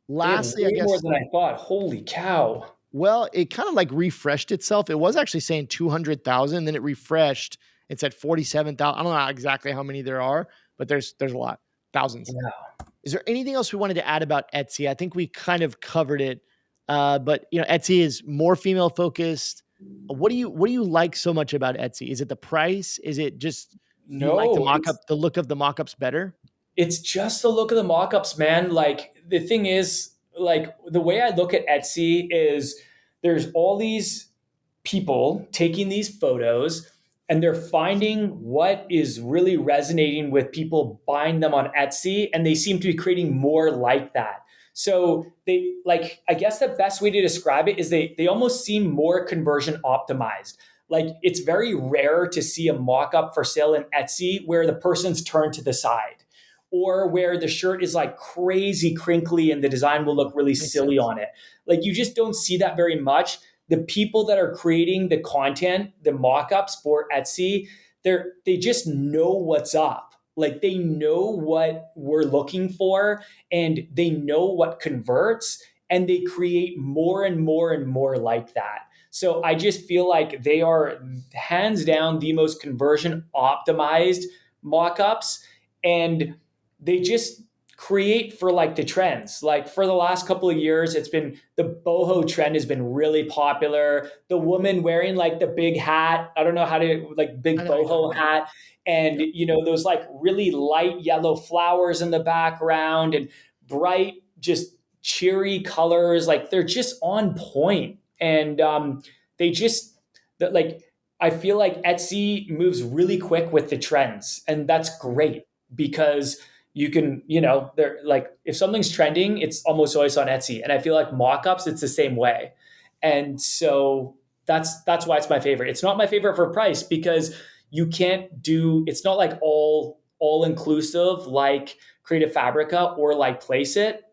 Lastly, I guess more than I thought. Holy cow. Well, it kind of like refreshed itself. It was actually saying 200,000, then it refreshed. It's at 47,000. I don't know exactly how many there are, but there's a lot, thousands. Yeah. Is there anything else we wanted to add about Etsy? I think we kind of covered it. But Etsy is more female focused. What do you like so much about Etsy? Is it the price? Is it just you like the look of the mockups better? It's just the look of the mockups, man. Like, the thing is, like, the way I look at Etsy is there's all these people taking these photos and they're finding what is really resonating with people buying them on Etsy, and they seem to be creating more like that. So they, like, I guess the best way to describe it is they almost seem more conversion optimized. Like, it's very rare to see a mock-up for sale in Etsy where the person's turned to the side, or where the shirt is like crazy crinkly and the design will look really silly on it. Like, you just don't see that very much. The people that are creating the content, the mock-ups for Etsy, they just know what's up. Like, they know what we're looking for, and they know what converts, and they create more and more and more like that. So I just feel like they are hands down the most conversion optimized mock-ups, and they just create for like the trends. Like, for the last couple of years, it's been the boho trend has been really popular. The woman wearing like the big hat, I don't know how to, like, big boho hat. And, those like really light yellow flowers in the background and bright, just cheery colors. Like, they're just on point. And I feel like Etsy moves really quick with the trends. And that's great, because you can, they're like, if something's trending, it's almost always on Etsy. And I feel like mockups, it's the same way. And so that's why it's my favorite. It's not my favorite for price, because it's not like all inclusive like Creative Fabrica or like Place It.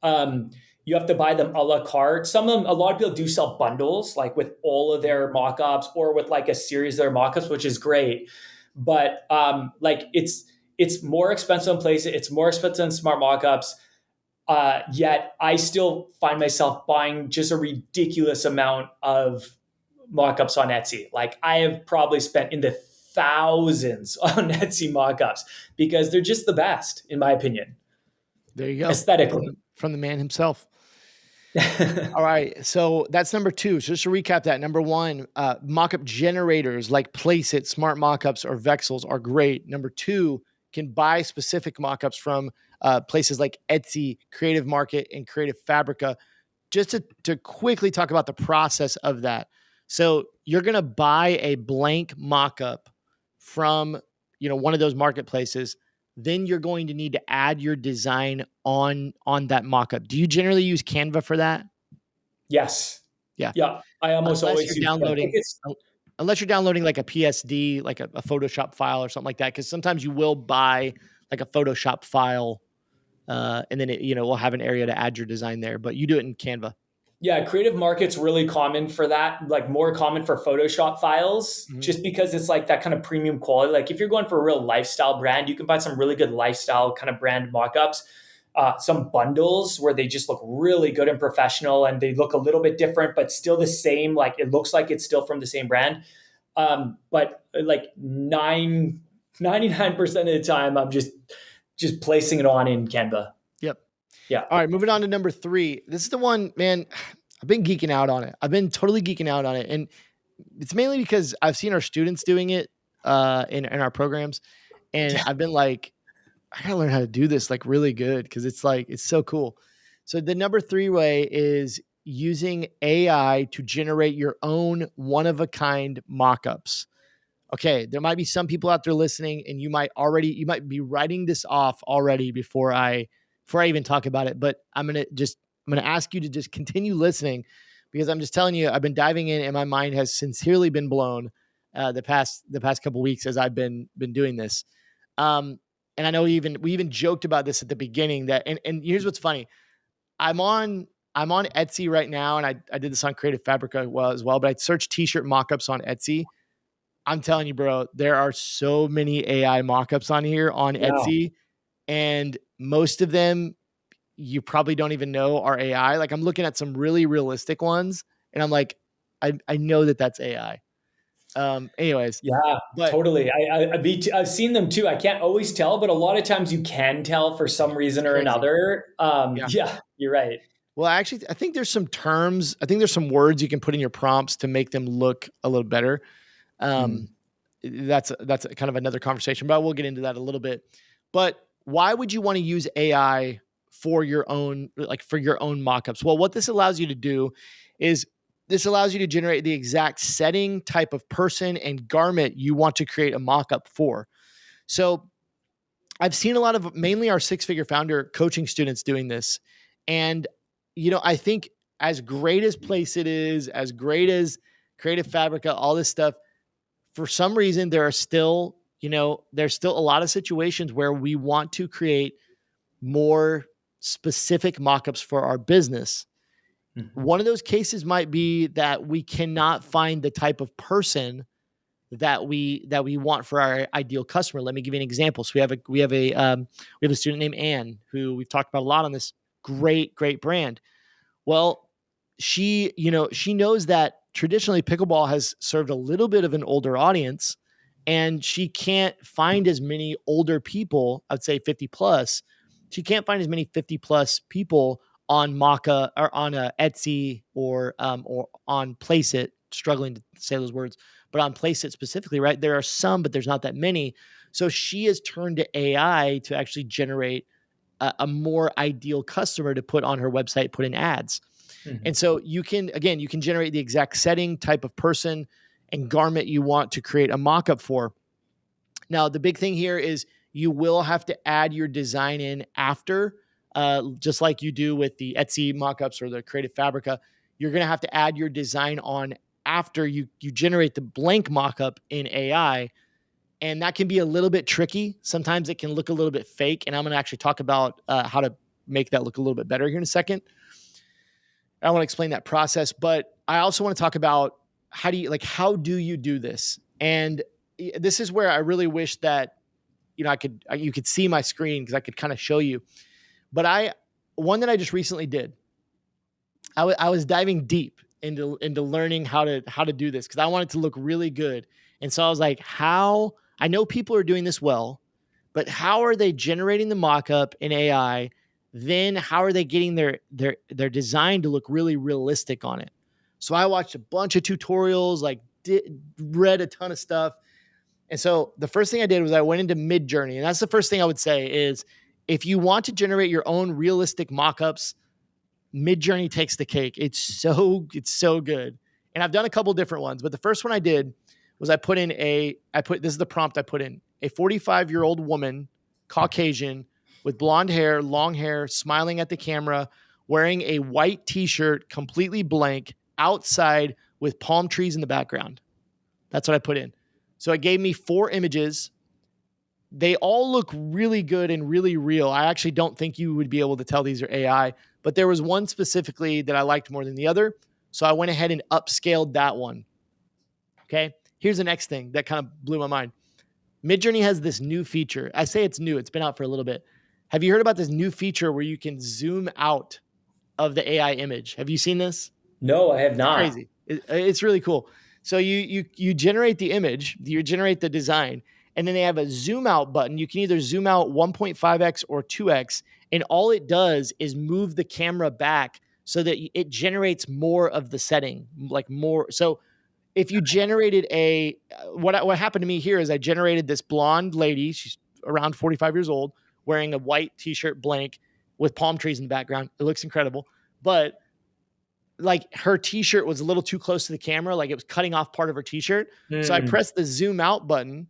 You have to buy them a la carte. A lot of people do sell bundles, like with all of their mockups or with like a series of their mockups, which is great. But it's more expensive in Place It. It's more expensive in Smart Mockups. Yet I still find myself buying just a ridiculous amount of mockups on Etsy. Like I have probably spent in the thousands on Etsy mockups because they're just the best, in my opinion. There you go. Aesthetically. From the man himself. All right. So that's number 2. So just to recap that, number 1, mockup generators like Placeit, Smart Mockups, or Vexels are great. Number 2, can buy specific mockups from places like Etsy, Creative Market, and Creative Fabrica. Just to quickly talk about the process of that. So you're going to buy a blank mockup from, one of those marketplaces. Then you're going to need to add your design on that mockup. Do you generally use Canva for that? Yes. Yeah. Yeah. I almost Unless always you're use downloading, unless you're downloading like a PSD, like a Photoshop file or something like that. Because sometimes you will buy like a Photoshop file, and then it, will have an area to add your design there. But you do it in Canva. Yeah, Creative Market's really common for that, like more common for Photoshop files, just because it's like that kind of premium quality. Like if you're going for a real lifestyle brand, you can find some really good lifestyle kind of brand mockups. Some bundles where they just look really good and professional and they look a little bit different, but still the same. Like it looks like it's still from the same brand. But like 99% of the time, I'm just placing it on in Canva. Yep. Yeah. All right, moving on to number 3. This is the one, man, I've been geeking out on it. I've been totally geeking out on it. And it's mainly because I've seen our students doing it in our programs. And I've been like, I gotta learn how to do this like really good because it's so cool. So the number 3 way is using AI to generate your own one-of-a-kind mockups. Okay, there might be some people out there listening, and you might be writing this off already before I even talk about it. But I'm gonna ask you to just continue listening because I'm just telling you, I've been diving in, and my mind has sincerely been blown the past couple weeks as I've been doing this. And I know we even joked about this at the beginning that, and here's what's funny. I'm on Etsy right now, and I did this on Creative Fabrica as well, but I searched t-shirt mockups on Etsy. I'm telling you, bro, there are so many AI mockups on here on Etsy, and most of them you probably don't even know are AI. Like I'm looking at some really realistic ones, and I'm like, I know that that's AI. Anyways, Yeah, but totally. I've seen them too. I can't always tell, but a lot of times you can tell for some it's reason or crazy. another. Yeah. Yeah, you're right. Well, actually, I think there's some terms. I think there's some words you can put in your prompts to make them look a little better. That's kind of another conversation, but we'll get into that a little bit. But why would you want to use AI for your own mockups? Well, what this allows you to do is this allows you to generate the exact setting, type of person, and garment you want to create a mockup for. So I've seen a lot of mainly our 6-figure founder coaching students doing this. And, I think as great as Placeit is, as great as Creative Fabrica, all this stuff, for some reason, there's still a lot of situations where we want to create more specific mockups for our business. One of those cases might be that we cannot find the type of person that we want for our ideal customer. Let me give you an example. So we have a student named Anne who we've talked about a lot on this great brand. Well, she knows that traditionally pickleball has served a little bit of an older audience, and she can't find as many older people, I'd say 50 plus. She can't find as many 50 plus people on Maca or on Etsy or on Placeit, struggling to say those words, but on Placeit specifically, right? There are some, but there's not that many. So she has turned to AI to actually generate a more ideal customer to put on her website, put in ads. And so you can generate the exact setting, type of person, and garment you want to create a mockup for. Now, the big thing here is you will have to add your design in after, just like you do with the Etsy mockups or the Creative Fabrica. You're going to have to add your design on after you generate the blank mockup in AI. And that can be a little bit tricky. Sometimes it can look a little bit fake. And I'm going to actually talk about how to make that look a little bit better here in a second. I want to explain that process, but I also want to talk about how do you do this? And this is where I really wish that, you could see my screen because I could kind of show you, but one that I just recently did, I was diving deep into learning how to do this because I want it to look really good. And so I was like, how I know people are doing this well, but how are they generating the mock-up in AI? Then how are they getting their design to look really realistic on it? So I watched a bunch of tutorials, like read a ton of stuff. And so the first thing I did was I went into Midjourney. And that's the first thing I would say is if you want to generate your own realistic mock-ups, Midjourney takes the cake. It's so good. And I've done a couple different ones, but the first one I did was this is the prompt I put in: a 45-year-old woman, Caucasian, with blonde hair, long hair, smiling at the camera, wearing a white t-shirt, completely blank, outside with palm trees in the background. That's what I put in. So it gave me 4 images. They all look really good and really real. I actually don't think you would be able to tell these are AI, but there was one specifically that I liked more than the other. So I went ahead and upscaled that one. Okay. Here's the next thing that kind of blew my mind. Midjourney has this new feature. I say it's new. It's been out for a little bit. Have you heard about this new feature where you can zoom out of the AI image? Have you seen this? No, I have not. It's crazy. It's really cool. So you generate the image, you generate the design, and then they have a zoom out button. You can either zoom out 1.5x or 2x, and all it does is move the camera back so that it generates more of the setting, like more. So if you generated what happened to me here is I generated this blonde lady. She's around 45 years old, wearing a white t-shirt, blank, with palm trees in the background. It looks incredible, but like her t-shirt was a little too close to the camera, like it was cutting off part of her t-shirt. So I pressed the zoom out button,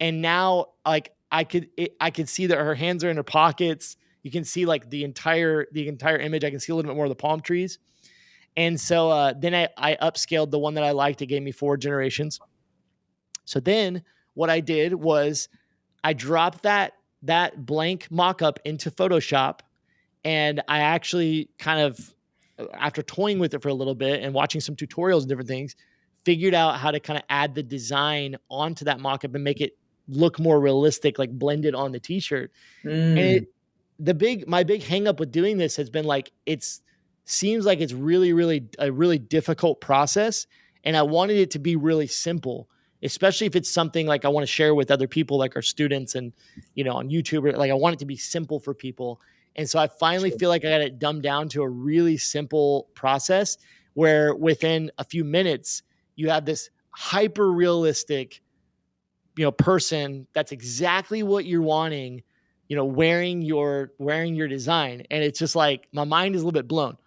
and now like I could see that her hands are in her pockets. You can see like the entire image. I can see a little bit more of the palm trees. And so then I upscaled the one that I liked. It gave me 4 generations. So then what I did was I dropped that blank mock-up into Photoshop, and I actually kind of, after toying with it for a little bit and watching some tutorials and different things, figured out how to kind of add the design onto that mock-up and make it look more realistic, like blended on the t-shirt. And my big hang up with doing this has been like, seems like it's really, really a really difficult process. And I wanted it to be really simple, especially if it's something like I want to share with other people, like our students and, on YouTube, like I want it to be simple for people. And so I finally feel like I got it dumbed down to a really simple process where within a few minutes, you have this hyper realistic, person that's exactly what you're wanting, wearing your design. And it's just like, my mind is a little bit blown.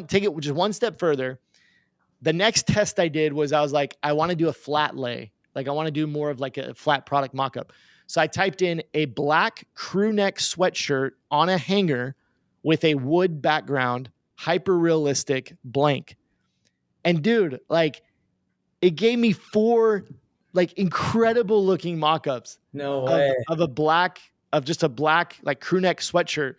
Take it just one step further. The next test I did was I was like, I want to do a flat lay. Like I want to do more of like a flat product mock-up. So I typed in a black crew neck sweatshirt on a hanger with a wood background, hyper realistic, blank. And dude, like it gave me 4 like incredible looking mock-ups. No way. Of just a black like crew neck sweatshirt.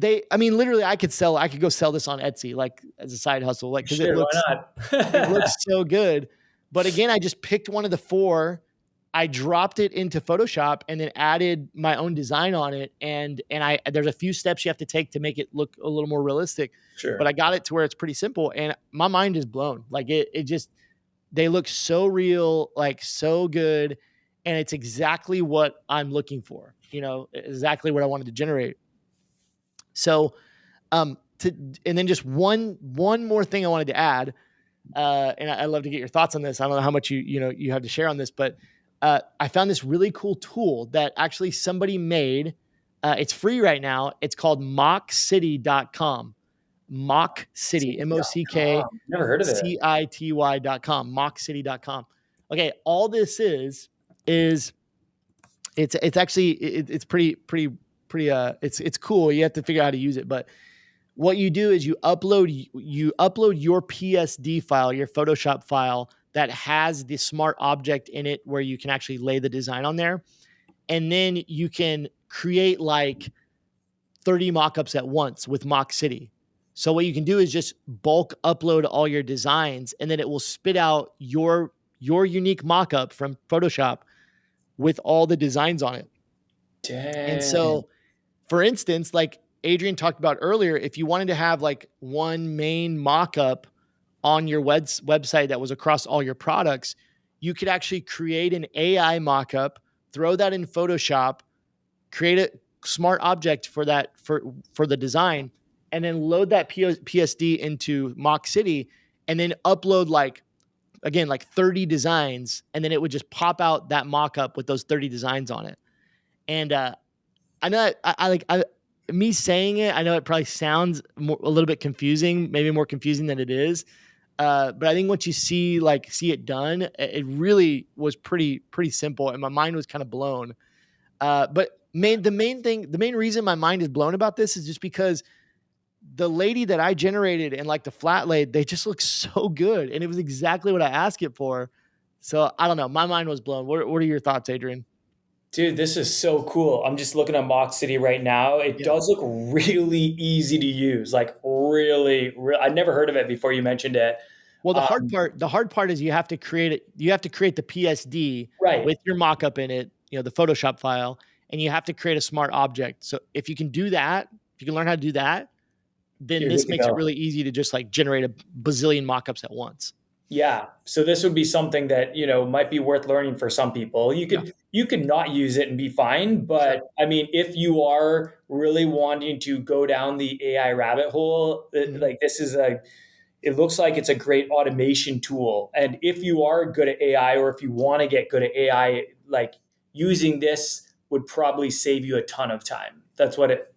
Literally I could go sell this on Etsy, like as a side hustle, like, cause Sure, why not? It looks so good. But again, I just picked one of the 4, I dropped it into Photoshop and then added my own design on it. And there's a few steps you have to take to make it look a little more realistic, Sure. But I got it to where it's pretty simple and my mind is blown. Like they look so real, like so good. And it's exactly what I'm looking for, exactly what I wanted to generate. So, and then just one more thing I wanted to add, and I'd love to get your thoughts on this. I don't know how much you have to share on this, but I found this really cool tool that actually somebody made. It's free right now. It's called mockcity.com. Mock City, MOCK. Never heard of it. CITY.com. Mockcity.com. Okay, all this is it's actually it's pretty it's cool. You have to figure out how to use it, but what you do is you upload your PSD file, your Photoshop file that has the smart object in it where you can actually lay the design on there. And then you can create like 30 mockups at once with Mock City. So what you can do is just bulk upload all your designs, and then it will spit out your unique mockup from Photoshop with all the designs on it. Dang. And so, for instance, like Adrian talked about earlier, if you wanted to have like one main mock-up on your website that was across all your products, you could actually create an AI mockup, throw that in Photoshop, create a smart object for that for the design, and then load that PSD into Mock City, and then upload like 30 designs, and then it would just pop out that mock-up with those 30 designs on it. And I know me saying it, I know it probably sounds a little bit confusing, maybe more confusing than it is. But I think once you see it done, it really was pretty simple, and my mind was kind of blown. But the main reason my mind is blown about this is just because the lady that I generated and like the flat laid, they just look so good, and it was exactly what I asked it for. So I don't know, my mind was blown. What are your thoughts, Adrian? Dude, this is so cool. I'm just looking at Mock City right now. It Yeah. does look really easy to use. Like really, I'd never heard of it before you mentioned it. Well, Um, the hard part is you have to create it. You have to create the PSD right. with your mockup in it, the Photoshop file, and you have to create a smart object. So if you can do that, if you can learn how to do that, then You're good this to makes it go. really easy to just like generate a bazillion mockups at once. Yeah. So this would be something that, might be worth learning for some people. You Yeah, could you could not use it and be fine, sure. but I mean, if you are really wanting to go down the AI rabbit hole, Mhm. like it looks like it's a great automation tool. And if you are good at AI or if you want to get good at AI, like using this would probably save you a ton of time. That's what it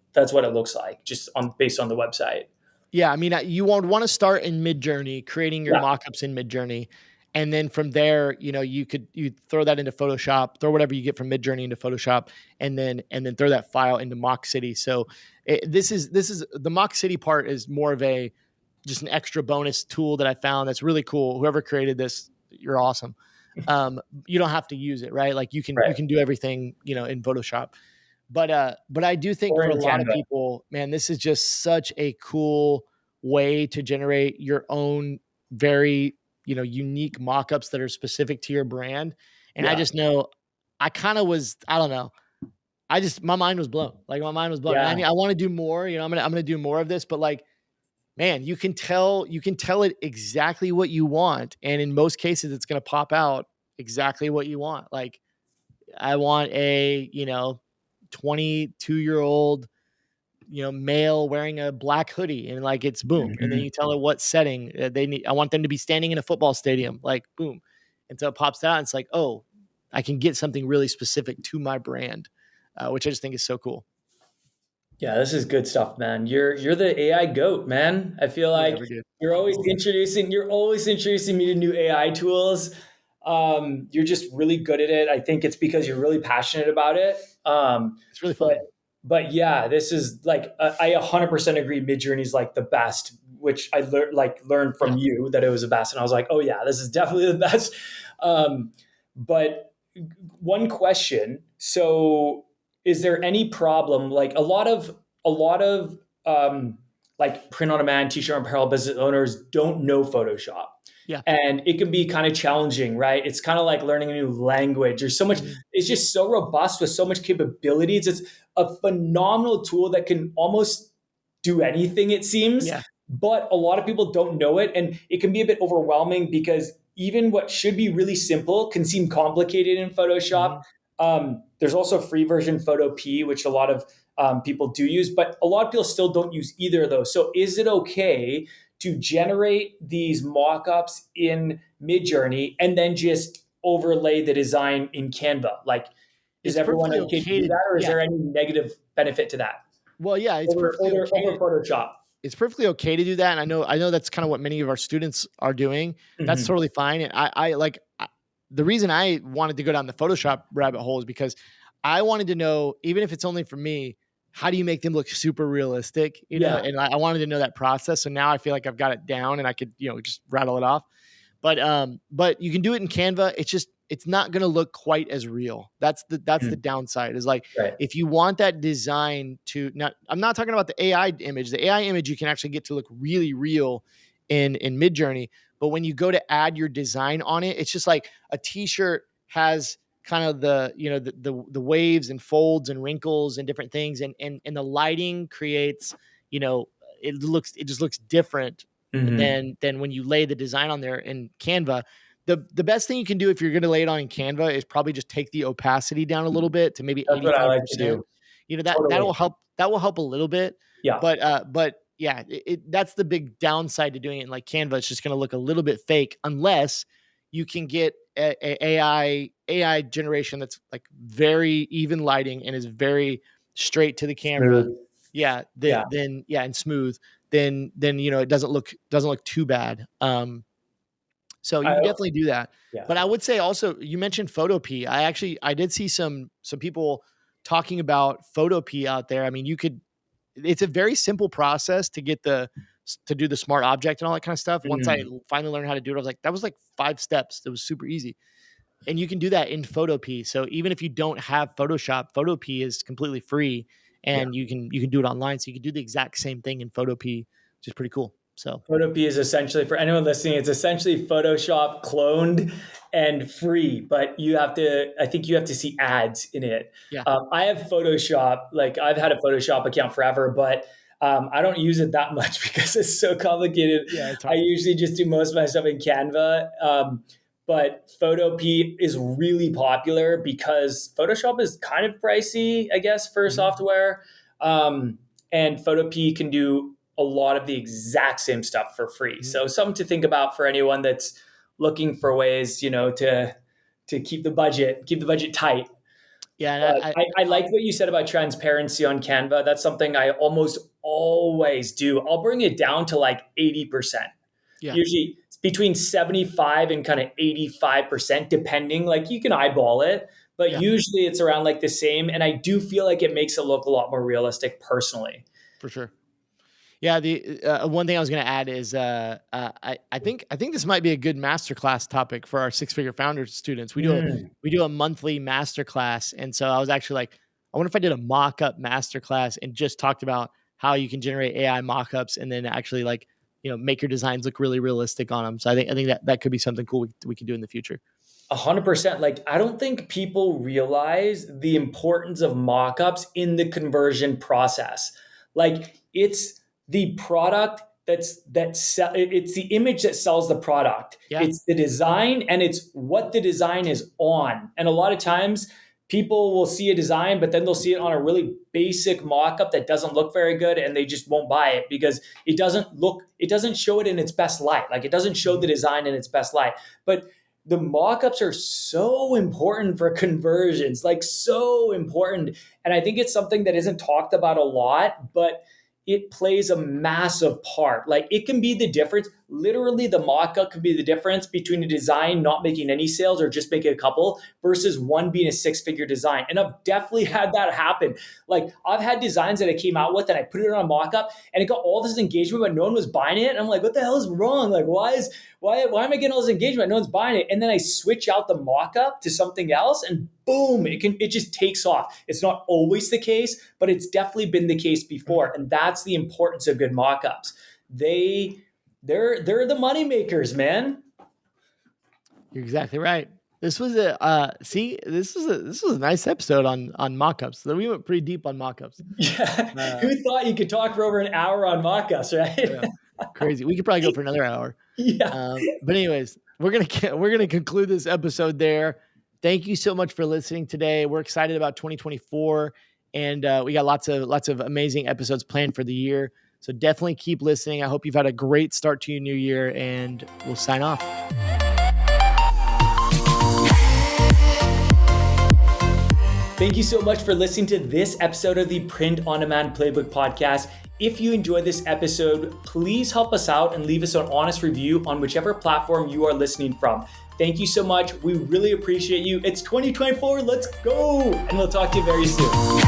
looks like just on based on the website. Yeah, I mean, you won't want to start in Midjourney, creating your Yeah. mockups in Midjourney, and then from there, you throw that into Photoshop, throw whatever you get from Midjourney into Photoshop, and then throw that file into Mock City. So this is the Mock City part is more of a just an extra bonus tool that I found that's really cool. Whoever created this, you're awesome. You don't have to use it, right? Like you Right. can do everything in Photoshop. But I do think Or for a in lot of Canva. people, man, this is just such a cool way to generate your own very, unique mock-ups that are specific to your brand. And I Yeah. just know I kind of was, I don't know. My mind was blown. Like my mind was blown. And Yeah. I want to do more, I'm gonna do more of this, but like, man, you can tell it exactly what you want. And in most cases, it's gonna pop out exactly what you want. Like I want a, 22-year-old, male wearing a black hoodie, and like it's boom. And then Mhm. you tell it what setting they need. I want them to be standing in a football stadium, like boom. And so it pops out. And it's like, oh, I can get something really specific to my brand, which I just think is so cool. Yeah, this is good stuff, man. You're the AI goat, man. I feel like Whatever, dude. you're always introducing me to new AI tools. You're just really good at it. I think it's because you're really passionate about it. It's really But fun. but yeah, this is like I 100% agree. Midjourney is like the best, which I learned Yeah. from you that it was the best, and I was like, oh yeah, this is definitely the best. But one question, so is there any problem like a lot of like print on demand t-shirt and apparel business owners don't know Photoshop, Yeah. and it can be kind of challenging, right? It's kind of like learning a new language. There's so much, Mhm. it's just so robust with so much capabilities. It's a phenomenal tool that can almost do anything, it seems, Yeah. but a lot of people don't know it, and it can be a bit overwhelming because even what should be really simple can seem complicated in Photoshop. Mhm. There's also a free version, Photo P, which a lot of people do use, but a lot of people still don't use either of those. So is it okay to generate these mock-ups in Midjourney and then just overlay the design in Canva? Like, is It's everyone perfectly okay to okay do to, that, or is yeah. there any negative benefit to that Well, yeah, over Photoshop? it's perfectly okay to do that. And I know that's kind of what many of our students are doing. That's Mhm. totally fine. And the reason I wanted to go down the Photoshop rabbit hole is because I wanted to know, even if it's only for me, how do you make them look super realistic? Yeah. And I wanted to know that process. So now I feel like I've got it down and I could, just rattle it off. But you can do it in Canva. It's not going to look quite as real. That's the Mhm. downside. Is like Right. if you want that design to not, I'm not talking about the AI image. The AI image you can actually get to look really real in Midjourney. But when you go to add your design on it, it's just like a t-shirt has kind of the the waves and folds and wrinkles and different things, and the lighting creates, you know it just looks different than when you lay the design on there in Canva. The best thing you can do if you're going to lay it on in Canva is probably just take the opacity down a little bit to maybe That's what I like to 85%. do. That will help. That will help a little bit. Yeah. But yeah, that's the big downside to doing it in like Canva. It's just going to look a little bit fake unless you can get a AI generation that's like very even lighting and is very straight to the camera. Smooth. Then and smooth. Then it doesn't look too bad. So you can definitely do that. Yeah. But I would say also, you mentioned Photopea. I did see some people talking about Photopea out there. I mean, it's a very simple process to do the smart object and all that kind of stuff. Once I finally learned how to do it, I was like, that was like 5 steps. It was super easy. And you can do that in Photopea. So even if you don't have Photoshop, Photopea is completely free and you can do it online. So you can do the exact same thing in Photopea, which is pretty cool. So Photopea is essentially, for anyone listening, it's essentially Photoshop cloned and free, but I think you have to see ads in it. Yeah. I have Photoshop, like I've had a Photoshop account forever, but I don't use it that much because it's so complicated. Yeah, I usually just do most of my stuff in Canva. But Photopea is really popular because Photoshop is kind of pricey, I guess, for software. And Photopea can do a lot of the exact same stuff for free. So something to think about for anyone that's looking for ways, to keep the budget tight. Yeah. I like what you said about transparency on Canva. That's something I almost always do. I'll bring it down to like 80%. Yeah. Usually it's between 75 and kind of 85%, depending, like you can eyeball it, but usually it's around like the same. And I do feel like it makes it look a lot more realistic personally. For sure. Yeah, the one thing I was going to add is I think this might be a good masterclass topic for our 6-figure founders students. We do a monthly masterclass, and so I was actually like, I wonder if I did a mock-up masterclass and just talked about how you can generate AI mock-ups and then actually make your designs look really realistic on them. So I think that could be something cool we could do in the future. 100%. Like, I don't think people realize the importance of mock-ups in the conversion process. Like, it's the product it's the image that sells the product. Yeah. It's the design and it's what the design is on. And a lot of times people will see a design, but then they'll see it on a really basic mock-up that doesn't look very good and they just won't buy it because it doesn't show it in its best light. Like, it doesn't show the design in its best light. But the mock-ups are so important for conversions, like so important. And I think it's something that isn't talked about a lot, but it plays a massive part. Like, it can be the difference. Literally, the mock-up could be the difference between a design not making any sales or just making a couple versus one being a 6-figure design. And I've definitely had that happen. Like, I've had designs that I came out with and I put it on a mock-up and it got all this engagement, but no one was buying it. And I'm like, what the hell is wrong? Like, why am I getting all this engagement? No one's buying it. And then I switch out the mock-up to something else and boom, it just takes off. It's not always the case, but it's definitely been the case before. And that's the importance of good mock-ups. They're the money makers, man. You're exactly right. This was this was a nice episode on mock-ups. So we went pretty deep on mock-ups. Yeah. Who thought you could talk for over an hour on mock-ups, right? Yeah. Crazy. We could probably go for another hour. Yeah. But anyways, we're gonna conclude this episode there. Thank you so much for listening today. We're excited about 2024, and we got lots of amazing episodes planned for the year. So definitely keep listening. I hope you've had a great start to your new year, and we'll sign off. Thank you so much for listening to this episode of the Print on Demand Playbook podcast. If you enjoyed this episode, please help us out and leave us an honest review on whichever platform you are listening from. Thank you so much. We really appreciate you. It's 2024. Let's go. And we'll talk to you very soon.